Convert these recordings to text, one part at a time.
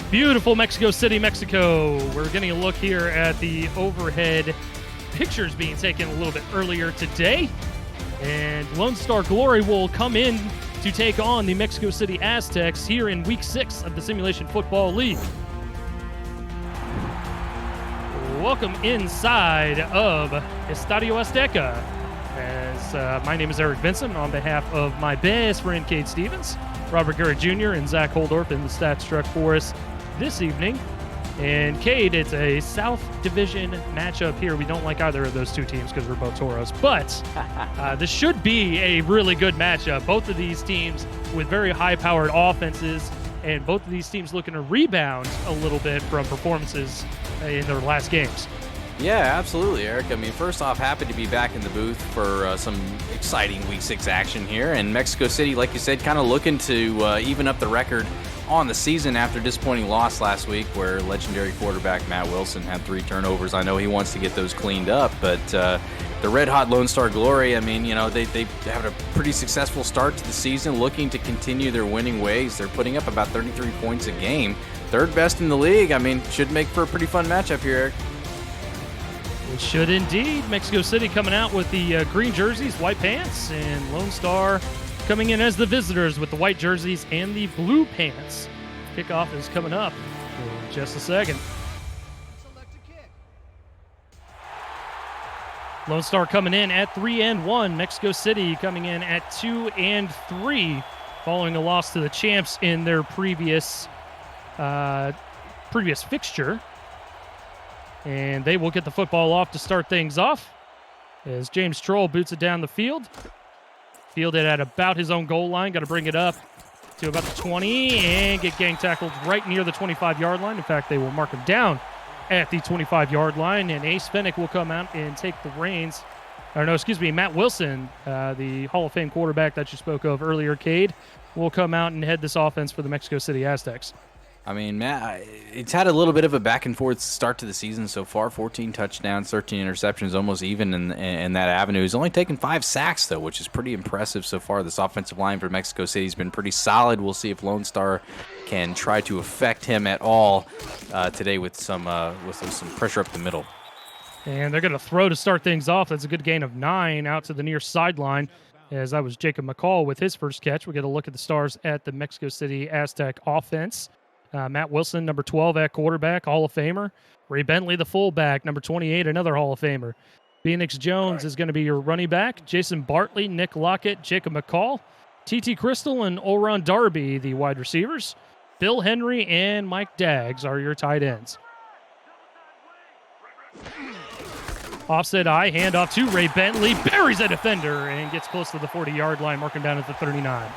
Beautiful Mexico City, Mexico. We're getting a look here at the overhead pictures being taken a little bit earlier today. And Lone Star Glory will come in to take on the Mexico City Aztecs here in Week 6 of the Simulation Football League. Welcome inside of Estadio Azteca. As my name is Eric Vincent, on behalf of my best friend Cade Stevens, Robert Garrett Jr., and Zach Holdorf in the stats truck for us this evening. And Cade, it's a South Division matchup here. We don't like either of those two teams because we're both Toros, but this should be a really good matchup. Both of these teams with very high-powered offenses, and both of these teams looking to rebound a little bit from performances in their last games. Yeah, absolutely, Eric. I mean, first off, happy to be back in the booth for some exciting Week 6 action here. And Mexico City, like you said, kind of looking to even up the record on the season after a disappointing loss last week where legendary quarterback Matt Wilson had 3 turnovers. I know he wants to get those cleaned up, but the red-hot Lone Star Glory, I mean, you know, they have a pretty successful start to the season, looking to continue their winning ways. They're putting up about 33 points a game. Third best in the league. I mean, should make for a pretty fun matchup here, Eric. It should indeed. Mexico City coming out with the green jerseys, white pants, and Lone Star coming in as the visitors with the white jerseys and the blue pants. Kickoff is coming up in just a second. Lone Star coming in at 3-1. Mexico City coming in at 2-3, following a loss to the champs in their previous fixture. And they will get the football off to start things off as James Troll boots it down the field. Fielded at about his own goal line. Got to bring it up to about the 20 and get gang tackled right near the 25-yard line. In fact, they will mark him down at the 25-yard line. And Ace Fennick will come out and take the reins. Matt Wilson, the Hall of Fame quarterback that you spoke of earlier, Cade, will come out and head this offense for the Mexico City Aztecs. I mean, Matt, it's had a little bit of a back-and-forth start to the season so far. 14 touchdowns, 13 interceptions, almost even in that avenue. He's only taken 5 sacks, though, which is pretty impressive so far. This offensive line for Mexico City has been pretty solid. We'll see if Lone Star can try to affect him at all today with some pressure up the middle. And they're going to throw to start things off. That's a good gain of 9 out to the near sideline, as that was Jacob McCall with his first catch. We'll get a look at the Stars at the Mexico City Aztec offense. Matt Wilson, number 12 at quarterback, Hall of Famer. Ray Bentley, the fullback, number 28, another Hall of Famer. Phoenix Jones is going to be your running back. Jason Bartley, Nick Lockett, Jacob McCall. T.T. Crystal and Oron Darby, the wide receivers. Bill Henry and Mike Daggs are your tight ends. Offset eye, handoff to Ray Bentley. Buries a defender and gets close to the 40-yard line, marking down at the 39.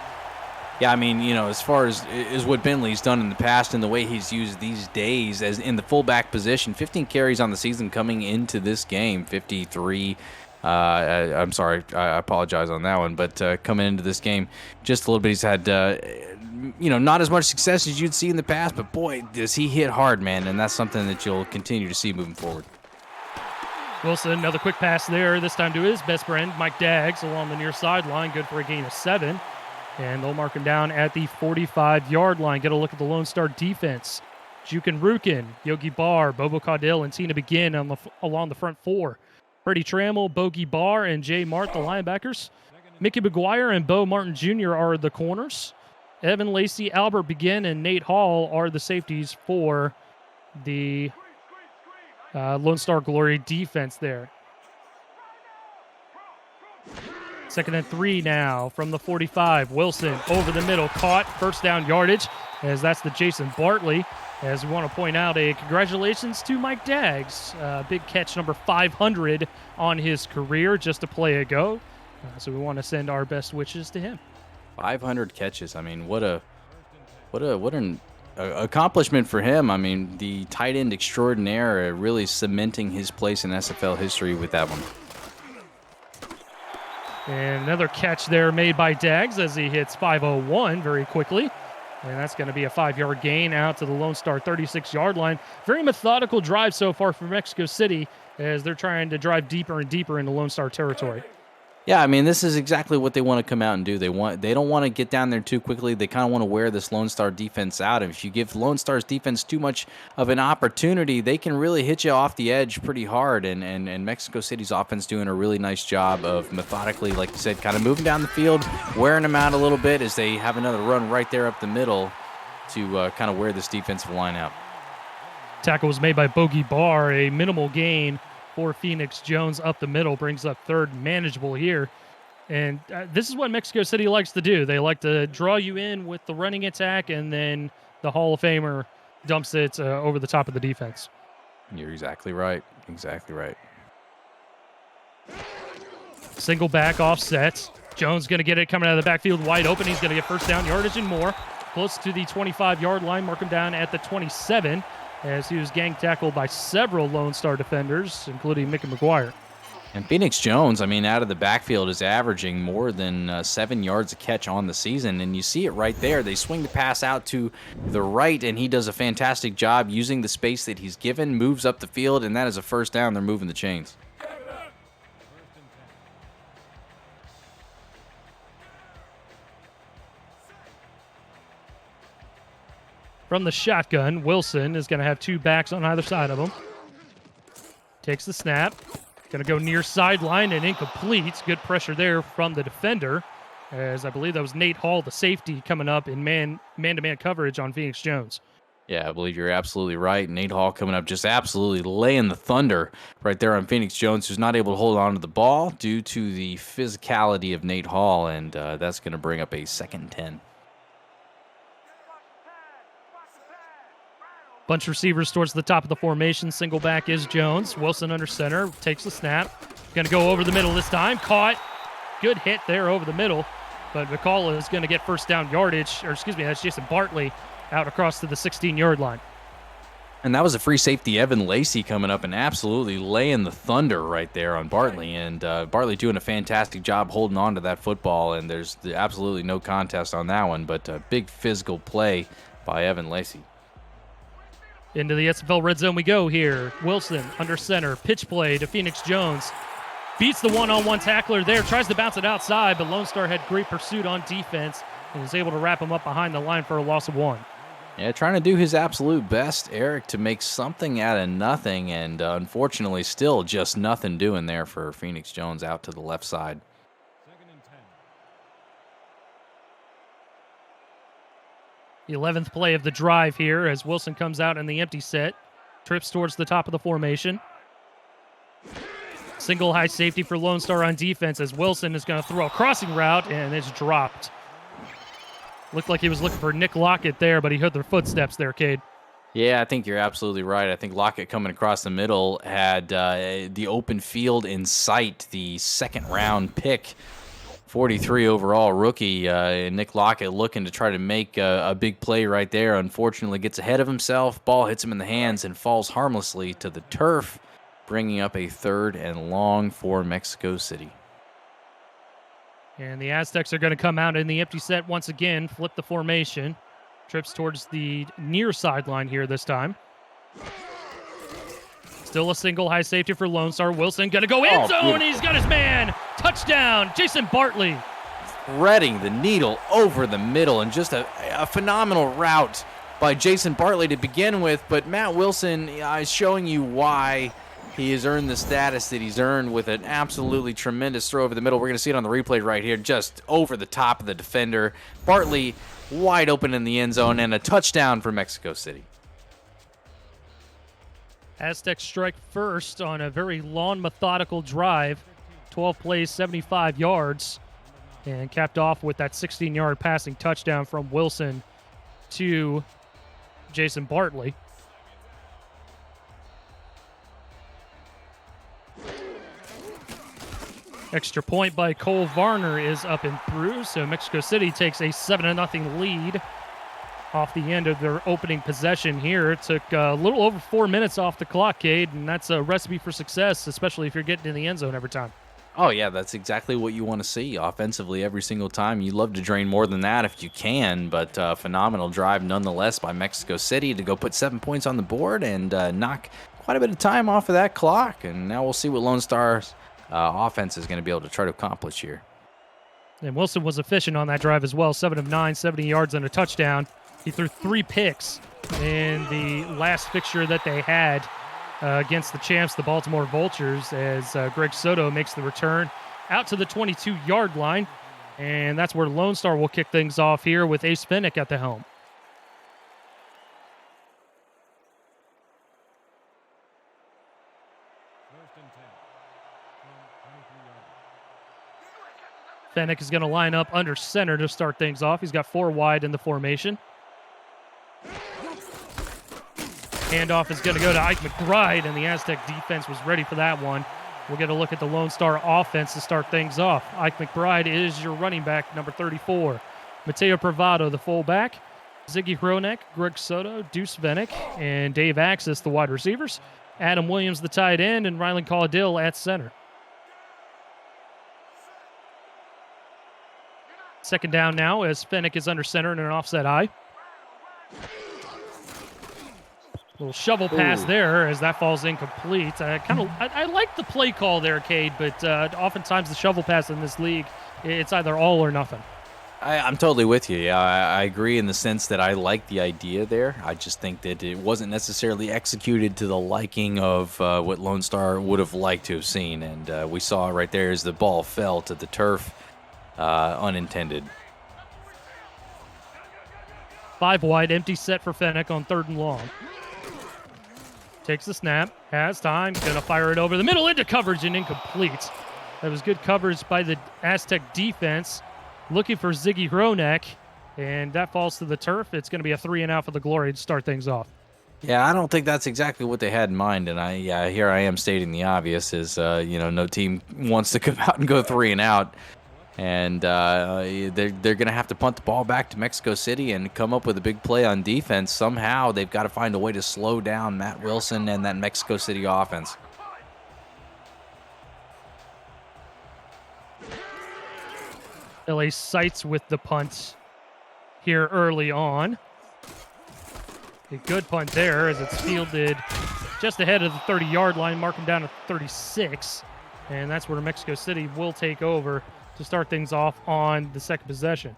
Yeah, I mean, you know, as far as what Bentley's done in the past and the way he's used these days as in the fullback position, 15 carries on the season coming into this game, 53. I'm sorry, I apologize on that one, but coming into this game, just a little bit, he's had, not as much success as you'd see in the past, but boy, does he hit hard, man, and that's something that you'll continue to see moving forward. Wilson, another quick pass there, this time to his best friend, Mike Daggs, along the near sideline, good for a gain of 7. And they'll mark him down at the 45-yard line. Get a look at the Lone Star defense. Jukin Rukin, Yogi Barr, Bobo Caudill, and Tina Begin along the front 4. Freddie Trammell, Bogey Barr, and Jay Mart, the linebackers. Mickey McGuire and Bo Martin Jr. are the corners. Evan Lacey, Albert Begin, and Nate Hall are the safeties for the Lone Star Glory defense there. 2nd and 3 now from the 45. Wilson over the middle, caught, first down yardage, as that's the Jason Bartley. As we want to point out, a congratulations to Mike Daggs. Big catch number 500 on his career just a play ago. So we want to send our best wishes to him. 500 catches. I mean, what an accomplishment for him. I mean, the tight end extraordinaire, really cementing his place in SFL history with that one. And another catch there made by Daggs as he hits 501 very quickly. And that's going to be a 5-yard gain out to the Lone Star 36-yard line. Very methodical drive so far for Mexico City as they're trying to drive deeper and deeper into Lone Star territory. Yeah, I mean, this is exactly what they want to come out and do. They don't want to get down there too quickly. They kind of want to wear this Lone Star defense out. If you give Lone Star's defense too much of an opportunity, they can really hit you off the edge pretty hard. And Mexico City's offense doing a really nice job of methodically, like you said, kind of moving down the field, wearing them out a little bit as they have another run right there up the middle to kind of wear this defensive line out. Tackle was made by Bogey Barr, a minimal gain for Phoenix Jones up the middle, brings up third, manageable here. And this is what Mexico City likes to do. They like to draw you in with the running attack, and then the Hall of Famer dumps it over the top of the defense. You're exactly right. Exactly right. Single back offset. Jones going to get it coming out of the backfield wide open. He's going to get first down yardage and more. Close to the 25-yard line. Mark him down at the 27 as he was gang tackled by several Lone Star defenders, including Mickey McGuire. And Phoenix Jones, I mean, out of the backfield is averaging more than 7 yards a catch on the season. And you see it right there. They swing the pass out to the right, and he does a fantastic job using the space that he's given, moves up the field, and that is a first down. They're moving the chains. From the shotgun, Wilson is going to have two backs on either side of him. Takes the snap. Going to go near sideline and incomplete. Good pressure there from the defender, as I believe that was Nate Hall, the safety, coming up in man-to-man coverage on Phoenix Jones. Yeah, I believe you're absolutely right. Nate Hall coming up just absolutely laying the thunder right there on Phoenix Jones, who's not able to hold on to the ball due to the physicality of Nate Hall, and that's going to bring up a 2nd and 10. Bunch of receivers towards the top of the formation. Single back is Jones. Wilson under center. Takes the snap. Going to go over the middle this time. Caught. Good hit there over the middle. But McCall is going to get first down yardage. Or excuse me, that's Jason Bartley out across to the 16-yard line. And that was a free safety, Evan Lacey, coming up and absolutely laying the thunder right there on Bartley. And Bartley doing a fantastic job holding on to that football. And there's absolutely no contest on that one. But a big physical play by Evan Lacey. Into the SFL red zone we go here. Wilson under center. Pitch play to Phoenix Jones. Beats the one-on-one tackler there. Tries to bounce it outside, but Lone Star had great pursuit on defense and was able to wrap him up behind the line for a loss of 1. Yeah, trying to do his absolute best, Eric, to make something out of nothing, and unfortunately still just nothing doing there for Phoenix Jones out to the left side. The 11th play of the drive here as Wilson comes out in the empty set. Trips towards the top of the formation. Single high safety for Lone Star on defense as Wilson is going to throw a crossing route, and it's dropped. Looked like he was looking for Nick Lockett there, but he heard their footsteps there, Cade. Yeah, I think you're absolutely right. I think Lockett coming across the middle had the open field in sight, the 2nd-round pick. 43 overall rookie, Nick Lockett looking to try to make a big play right there. Unfortunately, gets ahead of himself. Ball hits him in the hands and falls harmlessly to the turf, bringing up a 3rd and long for Mexico City. And the Aztecs are going to come out in the empty set once again, flip the formation. Trips towards the near sideline here this time. Still a single high safety for Lone Star. Wilson going to go end zone. He's got his man. Touchdown, Jason Bartley. Threading the needle over the middle, and just a phenomenal route by Jason Bartley to begin with. But Matt Wilson is showing you why he has earned the status that he's earned with an absolutely tremendous throw over the middle. We're going to see it on the replay right here, just over the top of the defender. Bartley wide open in the end zone, and a touchdown for Mexico City. Aztecs strike first on a very long, methodical drive. 12 plays, 75 yards. And capped off with that 16-yard passing touchdown from Wilson to Jason Bartley. Extra point by Cole Varner is up and through, so Mexico City takes a 7-0 lead off the end of their opening possession here. It took a little over 4 minutes off the clock, Cade, and that's a recipe for success, especially if you're getting in the end zone every time. Oh, yeah, that's exactly what you want to see offensively every single time. You love to drain more than that if you can, but phenomenal drive nonetheless by Mexico City to go put 7 points on the board and knock quite a bit of time off of that clock. And now we'll see what Lone Star's offense is going to be able to try to accomplish here. And Wilson was efficient on that drive as well. 7 of 9, 70 yards and a touchdown. He threw 3 picks in the last fixture that they had against the champs, the Baltimore Vultures, as Greg Soto makes the return out to the 22-yard line. And that's where Lone Star will kick things off here with Ace Finnick at the helm. Fennick is going to line up under center to start things off. He's got 4 wide in the formation. Handoff is going to go to Ike McBride, and the Aztec defense was ready for that one. We'll get a look at the Lone Star offense to start things off. Ike McBride is your running back, number 34. Mateo Pravado, the fullback. Ziggy Hronek, Greg Soto, Deuce Vennick, and Dave Axis, the wide receivers. Adam Williams, the tight end, and Rylan Caudill at center. Second down now as Fennick is under center in an offset eye. Little shovel pass there as that falls incomplete. I like the play call there, Cade, but oftentimes the shovel pass in this league, it's either all or nothing. I'm totally with you. Yeah, I agree in the sense that I like the idea there. I just think that it wasn't necessarily executed to the liking of what Lone Star would have liked to have seen. And we saw right there as the ball fell to the turf, unintended. 5 wide, empty set for Fennick on 3rd and long. Takes the snap, has time, gonna fire it over the middle into coverage and incomplete. That was good coverage by the Aztec defense, looking for Ziggy Hronek, and that falls to the turf. It's gonna be a 3 and out for the Glory to start things off. Yeah, I don't think that's exactly what they had in mind, and here I am stating the obvious: is no team wants to come out and go 3 and out. And they're going to have to punt the ball back to Mexico City and come up with a big play on defense. Somehow they've got to find a way to slow down Matt Wilson and that Mexico City offense. LA sights with the punt here early on. A good punt there as it's fielded just ahead of the 30-yard line, marking down at 36. And that's where Mexico City will take over to start things off on the second possession.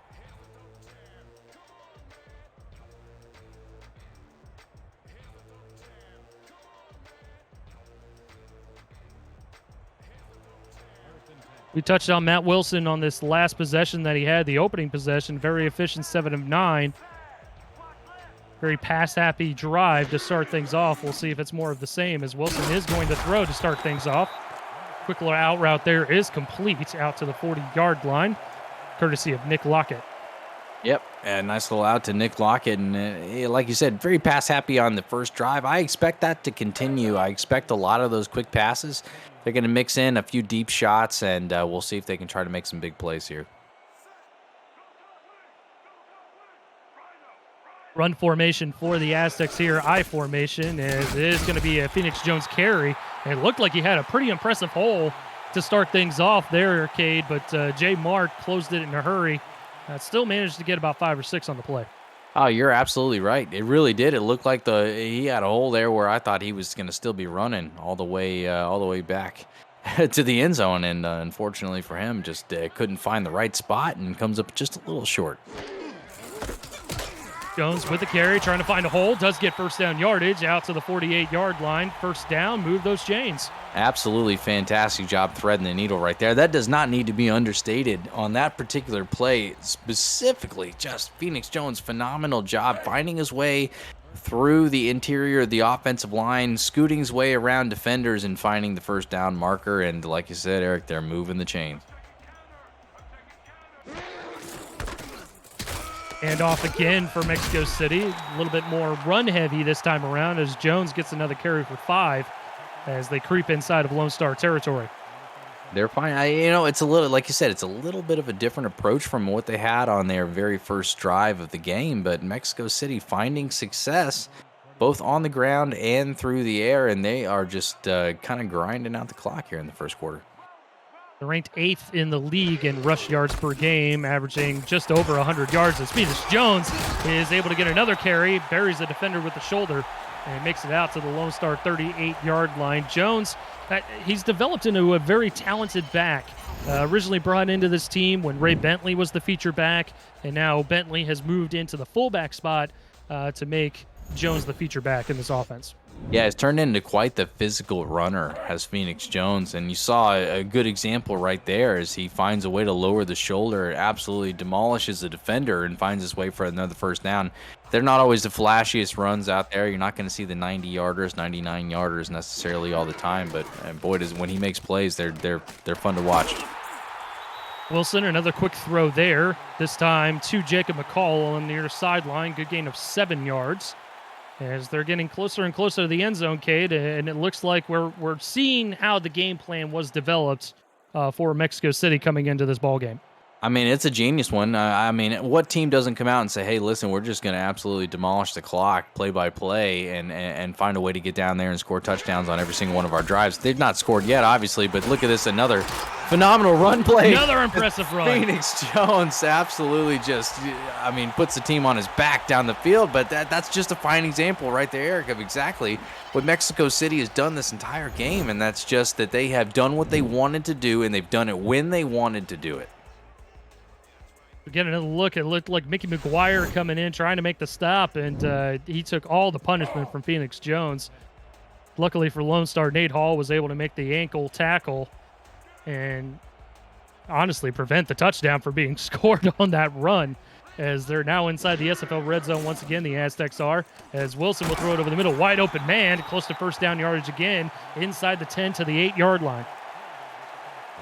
We touched on Matt Wilson on this last possession that he had, the opening possession. Very efficient, 7 of 9. Very pass-happy drive to start things off. We'll see if it's more of the same as Wilson is going to throw to start things off. Quick little out route there is complete out to the 40-yard line, courtesy of Nick Lockett. Yep, a nice little out to Nick Lockett. And like you said, very pass-happy on the first drive. I expect that to continue. I expect a lot of those quick passes. They're going to mix in a few deep shots, and we'll see if they can try to make some big plays here. Run formation for the Aztecs here, I formation, as it is going to be a Phoenix Jones carry. And it looked like he had a pretty impressive hole to start things off there, Arcade, but Jay Mark closed it in a hurry. Still managed to get about 5 or 6 on the play. Oh, you're absolutely right. It really did. It looked like he had a hole there where I thought he was going to still be running all the way back to the end zone, and unfortunately for him, just couldn't find the right spot and comes up just a little short. Jones with the carry, trying to find a hole, does get first down yardage out to the 48-yard line. First down, move those chains. Absolutely fantastic job threading the needle right there. That does not need to be understated on that particular play. Specifically, just Phoenix Jones, phenomenal job finding his way through the interior of the offensive line, scooting his way around defenders and finding the first down marker. And like you said, Eric, they're moving the chains. And off again for Mexico City. A little bit more run heavy this time around as Jones gets another carry for 5 as they creep inside of Lone Star territory. They're fine. It's a little, like you said, it's a little bit of a different approach from what they had on their very first drive of the game, but Mexico City finding success both on the ground and through the air, and they are just kind of grinding out the clock here in the first quarter. They're ranked 8th in the league in rush yards per game, averaging just over 100 yards. As Phoenix Jones is able to get another carry, buries a defender with the shoulder and makes it out to the Lone Star 38-yard line. Jones, he's developed into a very talented back. Originally brought into this team when Ray Bentley was the feature back, and now Bentley has moved into the fullback spot to make Jones the feature back in this offense. Yeah, it's turned into quite the physical runner, has Phoenix Jones, and you saw a good example right there as he finds a way to lower the shoulder, absolutely demolishes the defender, and finds his way for another first down. They're not always the flashiest runs out there. You're not going to see the 90-yarders, 99-yarders necessarily all the time, but boy, when he makes plays, they're fun to watch. Wilson, another quick throw there, this time to Jacob McCall on the near sideline. Good gain of 7 yards. As they're getting closer and closer to the end zone, Cade, and it looks like we're seeing how the game plan was developed for Mexico City coming into this ball game. I mean, it's a genius one. I mean, what team doesn't come out and say, hey, listen, we're just going to absolutely demolish the clock play by play and find a way to get down there and score touchdowns on every single one of our drives? They've not scored yet, obviously, but look at this, another phenomenal run play. Another impressive run. Phoenix Jones absolutely just, puts the team on his back down the field, but that's just a fine example right there, Eric, of exactly what Mexico City has done this entire game, and that's just that they have done what they wanted to do, and they've done it when they wanted to do it. Getting a look, it looked like Mickey McGuire coming in, trying to make the stop, and he took all the punishment from Phoenix Jones. Luckily for Lone Star, Nate Hall was able to make the ankle tackle and honestly prevent the touchdown from being scored on that run, as they're now inside the SFL red zone once again, the Aztecs are, as Wilson will throw it over the middle, wide open man, close to first down yardage again, inside the 10 to the 8-yard line.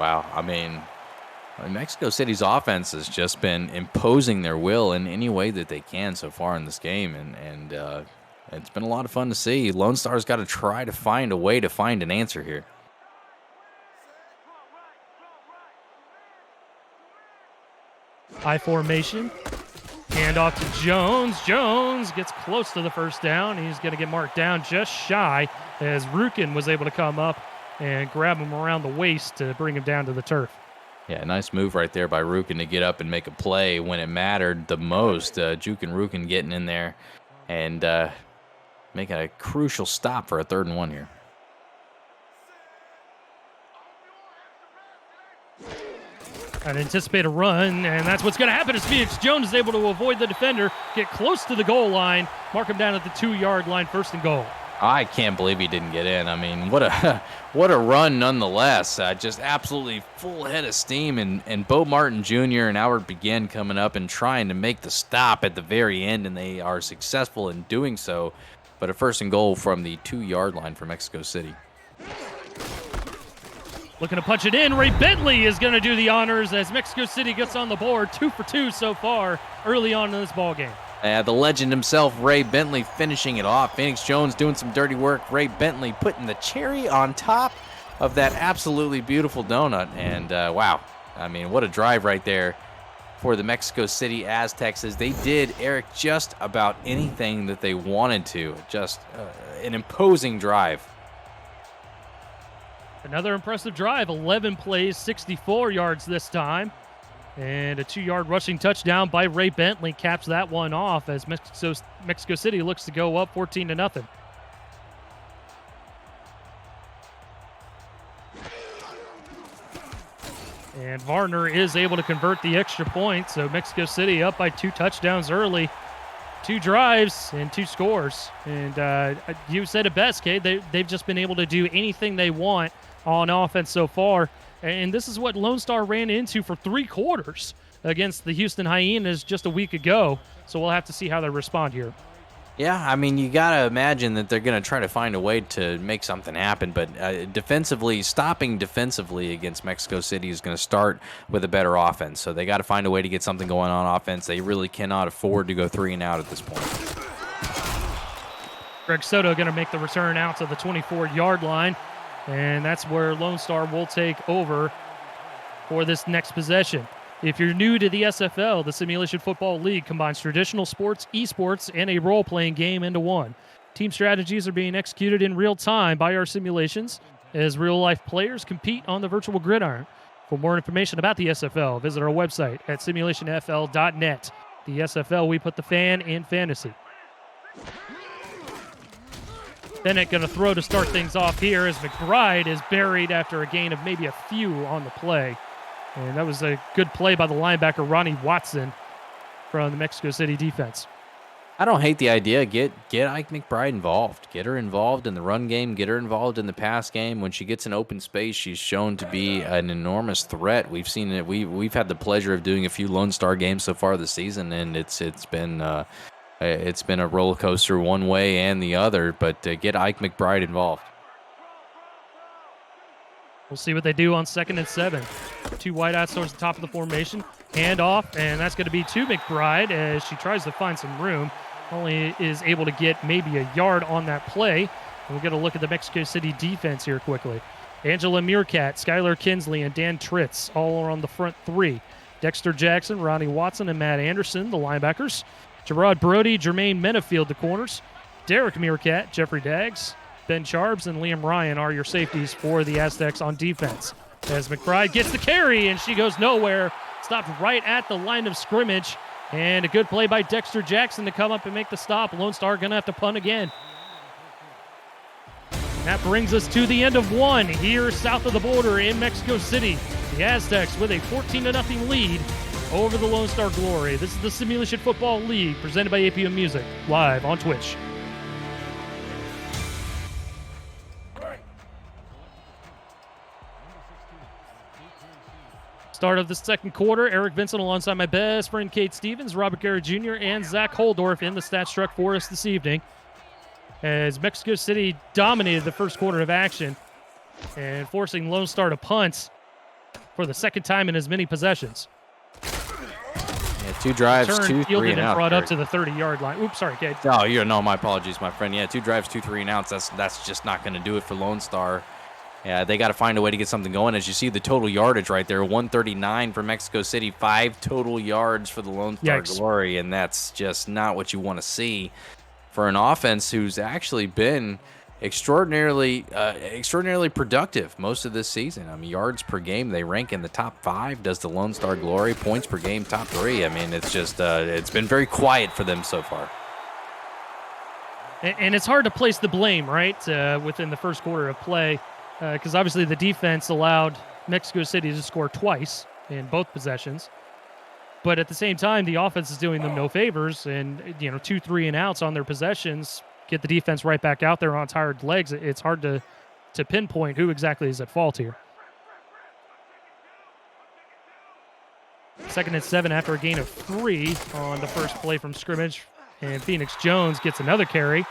Wow, Mexico City's offense has just been imposing their will in any way that they can so far in this game, and it's been a lot of fun to see. Lone Star's got to try to find a way to find an answer here. I formation, hand off to Jones. Jones gets close to the first down. He's going to get marked down just shy, as Rukin was able to come up and grab him around the waist to bring him down to the turf. Yeah, nice move right there by Rukin to get up and make a play when it mattered the most. Juke and Rukin getting in there and making a crucial stop for a 3rd and 1 here. I'd anticipate a run, and that's what's going to happen as Phoenix Jones is able to avoid the defender, get close to the goal line, mark him down at the 2-yard line, 1st and goal. I can't believe he didn't get in. What a run nonetheless. Just absolutely full head of steam. And Bo Martin Jr. and Albert Begin coming up and trying to make the stop at the very end, and they are successful in doing so. But a 1st and goal from the 2-yard line for Mexico City. Looking to punch it in. Ray Bentley is going to do the honors as Mexico City gets on the board. 2 for 2 so far early on in this ball game. The legend himself, Ray Bentley, finishing it off. Phoenix Jones doing some dirty work. Ray Bentley putting the cherry on top of that absolutely beautiful donut. And wow, what a drive right there for the Mexico City Aztecs, as they did, Eric, just about anything that they wanted to. Just an imposing drive. Another impressive drive, 11 plays, 64 yards this time. And a 2-yard rushing touchdown by Ray Bentley caps that one off as Mexico City looks to go up 14-0. And Varner is able to convert the extra point, so Mexico City up by 2 touchdowns early. 2 drives and 2 scores. And you said it best, Kate. They've just been able to do anything they want on offense so far. And this is what Lone Star ran into for 3 quarters against the Houston Hyenas just a week ago. So we'll have to see how they respond here. Yeah, you got to imagine that they're going to try to find a way to make something happen. But stopping defensively against Mexico City is going to start with a better offense. So they got to find a way to get something going on offense. They really cannot afford to go 3 and out at this point. Greg Soto going to make the return out to the 24-yard line. And that's where Lone Star will take over for this next possession. If you're new to the SFL, the Simulation Football League combines traditional sports, esports, and a role-playing game into one. Team strategies are being executed in real time by our simulations as real-life players compete on the virtual gridiron. For more information about the SFL, visit our website at simulationfl.net. The SFL, we put the fan in fantasy. Bennett going to throw to start things off here as McBride is buried after a gain of maybe a few on the play. And that was a good play by the linebacker, Ronnie Watson, from the Mexico City defense. I don't hate the idea. Get Ike McBride involved. Get her involved in the run game. Get her involved in the pass game. When she gets in open space, she's shown to be an enormous threat. We've seen it. We've had the pleasure of doing a few Lone Star games so far this season, and it's been a roller coaster one way and the other. But get Ike McBride involved. We'll see what they do on 2nd and 7. 2 wideouts towards the top of the formation. Hand off, and that's going to be to McBride as she tries to find some room. Only is able to get maybe a yard on that play. And we'll get a look at the Mexico City defense here quickly. Angela Meerkat, Skylar Kinsley, and Dan Tritz all are on the front 3. Dexter Jackson, Ronnie Watson, and Matt Anderson, the linebackers. Gerard Brody, Jermaine Menafield, the corners. Derek Meerkat, Jeffrey Daggs, Ben Charbs, and Liam Ryan are your safeties for the Aztecs on defense. As McBride gets the carry, and she goes nowhere. Stopped right at the line of scrimmage. And a good play by Dexter Jackson to come up and make the stop. Lone Star going to have to punt again. That brings us to the end of 1 here south of the border in Mexico City. The Aztecs with a 14-0 lead over the Lone Star Glory. This is the Simulation Football League presented by APM Music, live on Twitch. Start of the second quarter, Eric Vincent alongside my best friend Kate Stevens, Robert Garrett Jr., and Zach Holdorf in the stats truck for us this evening. As Mexico City dominated the first quarter of action and forcing Lone Star to punt for the second time in as many possessions. Yeah, 2 drives, 2 3 and out. Brought up to the 30-yard line. Oops, sorry, Kate. Oh, no, my apologies, my friend. Yeah, 2 drives, 2 3 and outs. That's just not going to do it for Lone Star. Yeah, they got to find a way to get something going. As you see, the total yardage right there, 139 for Mexico City, 5 total yards for the Lone Star Glory, and that's just not what you want to see for an offense who's actually been extraordinarily productive most of this season. I mean, yards per game, they rank in the top 5. Does the Lone Star Glory? Points per game, top 3. I mean, it's just it's been very quiet for them so far. And it's hard to place the blame, right, within the first quarter of play. Because obviously the defense allowed Mexico City to score twice in both possessions. But at the same time, the offense is doing them no favors. And, 2 3 and outs on their possessions get the defense right back out there on tired legs. It's hard to pinpoint who exactly is at fault here. 2nd and 7 after a gain of 3 on the first play from scrimmage. And Phoenix Jones gets another carry,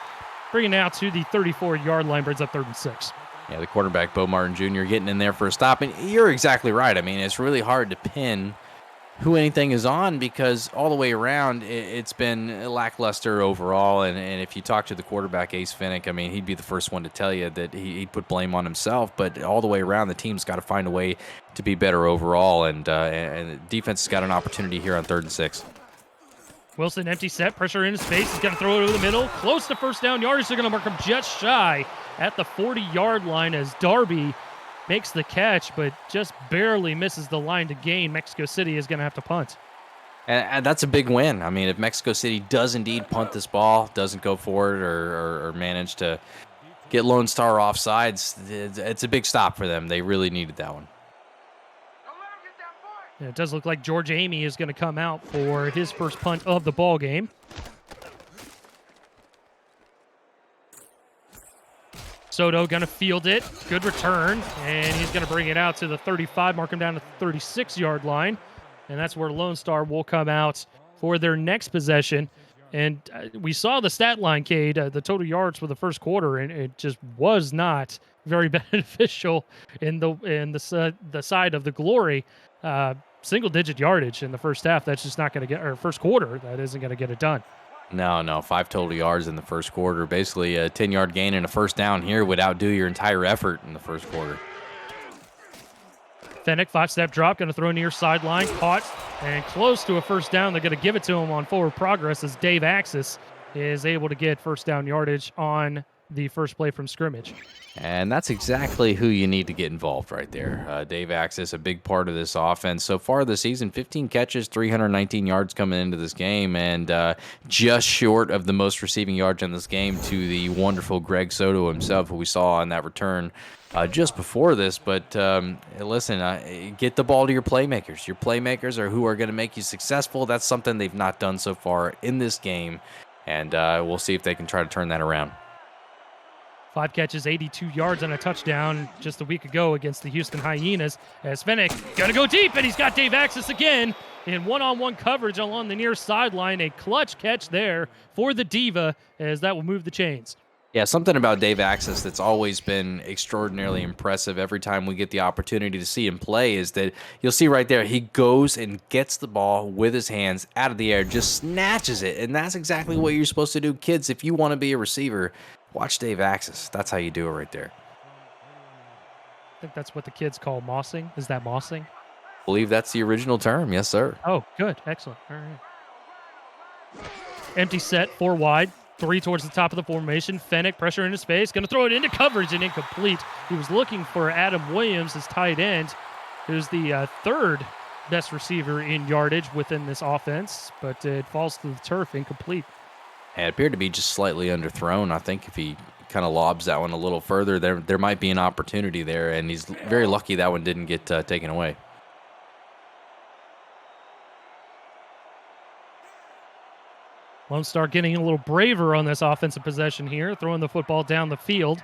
bringing it out to the 34-yard line, brings up 3rd and 6. Yeah, the quarterback, Bo Martin Jr., getting in there for a stop. And you're exactly right. I mean, it's really hard to pin who anything is on because all the way around, it's been lackluster overall. And if you talk to the quarterback, Ace Finnick, I mean, he'd be the first one to tell you that he'd put blame on himself. But all the way around, the team's got to find a way to be better overall. And the defense has got an opportunity here on 3rd and 6. Wilson, empty set, pressure in his face. He's going to throw it over the middle. Close to first down yardage. They're going to mark him just shy at the 40-yard line as Darby makes the catch, but just barely misses the line to gain. Mexico City is going to have to punt. And that's a big win. I mean, if Mexico City does indeed punt this ball, doesn't go for it or manage to get Lone Star off sides, it's a big stop for them. They really needed that one. Yeah, it does look like George Amy is going to come out for his first punt of the ball game. Soto going to field it. Good return. And he's going to bring it out to the 35, mark him down to the 36-yard line. And that's where Lone Star will come out for their next possession. And we saw the stat line, Cade, the total yards for the first quarter, and it just was not very beneficial in the side of the Glory. Single-digit yardage in the first half. That's just not going to get, or first quarter, that isn't going to get it done. No, 5 total yards in the first quarter. Basically, a 10-yard gain and a first down here would outdo your entire effort in the first quarter. Fennick, 5-step drop, going to throw near sideline, caught, and close to a first down. They're going to give it to him on forward progress as Dave Axis is able to get first down yardage on the first play from scrimmage. And that's exactly who you need to get involved right there. Dave Axis, a big part of this offense. So far this season, 15 catches, 319 yards coming into this game, and just short of the most receiving yards in this game to the wonderful Greg Soto himself, who we saw on that return just before this. But listen, get the ball to your playmakers. Your playmakers are who are going to make you successful. That's something they've not done so far in this game, and we'll see if they can try to turn that around. 5 catches, 82 yards, and a touchdown just a week ago against the Houston Hyenas. As Fennick going to go deep, and he's got Dave Axis again in one-on-one coverage along the near sideline. A clutch catch there for the Diva, as that will move the chains. Yeah, something about Dave Axis that's always been extraordinarily impressive every time we get the opportunity to see him play is that you'll see right there, he goes and gets the ball with his hands out of the air, just snatches it, and that's exactly what you're supposed to do. Kids, if you want to be a receiver, watch Dave Axis. That's how you do it right there. I think that's what the kids call mossing. Is that mossing? I believe that's the original term. Yes, sir. Oh, good. Excellent. All right. Empty set, 4 wide. 3 towards the top of the formation. Fennick, pressure in his face. Going to throw it into coverage and incomplete. He was looking for Adam Williams, his tight end, who's the third best receiver in yardage within this offense, but it falls to the turf, incomplete. And it appeared to be just slightly underthrown. I think if he kind of lobs that one a little further, there might be an opportunity there, and he's very lucky that one didn't get taken away. Lone Star getting a little braver on this offensive possession here, throwing the football down the field.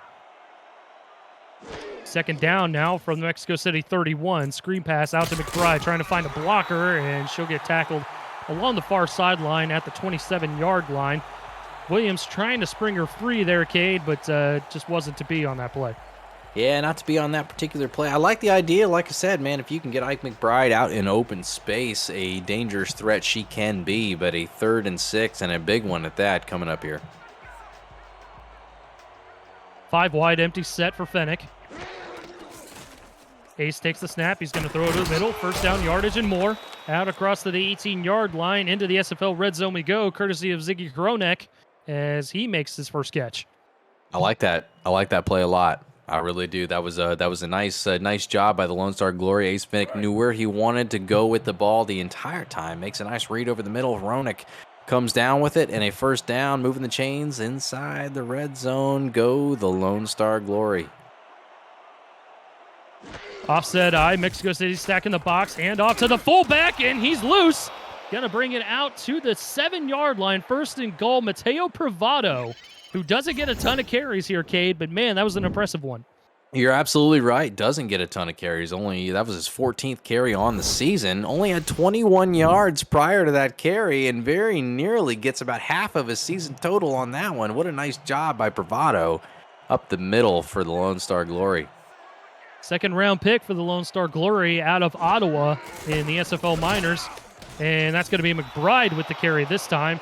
Second down now from the Mexico City 31. Screen pass out to McBride, trying to find a blocker, and she'll get tackled along the far sideline at the 27-yard line. Williams trying to spring her free there, Cade, but just wasn't to be on that play. Yeah, not to be on that particular play. I like the idea. Like I said, man, if you can get Ike McBride out in open space, a dangerous threat she can be, but a 3rd and 6 and a big one at that coming up here. 5 wide, empty set for Fennick. Ace takes the snap. He's going to throw it to the middle. First down, yardage and more. Out across the 18-yard line. Into the SFL red zone we go, courtesy of Ziggy Kronek, as he makes his first catch. I like that. I like that play a lot. I really do. That was a nice job by the Lone Star Glory. Ace Fennick knew where he wanted to go with the ball the entire time. Makes a nice read over the middle. Ronick comes down with it, and a first down, moving the chains inside the red zone. Go the Lone Star Glory. Offset eye, Mexico City stacking the box, and off to the fullback, and he's loose. Gonna bring it out to the 7-yard line. First and goal, Mateo Privado, who doesn't get a ton of carries here, Cade, but man, that was an impressive one. You're absolutely right. Doesn't get a ton of carries. That was his 14th carry on the season. Only had 21 yards prior to that carry, and very nearly gets about half of his season total on that one. What a nice job by Privado up the middle for the Lone Star Glory. 2nd-round pick for the Lone Star Glory out of Ottawa in the SFL Minors, and that's going to be McBride with the carry this time.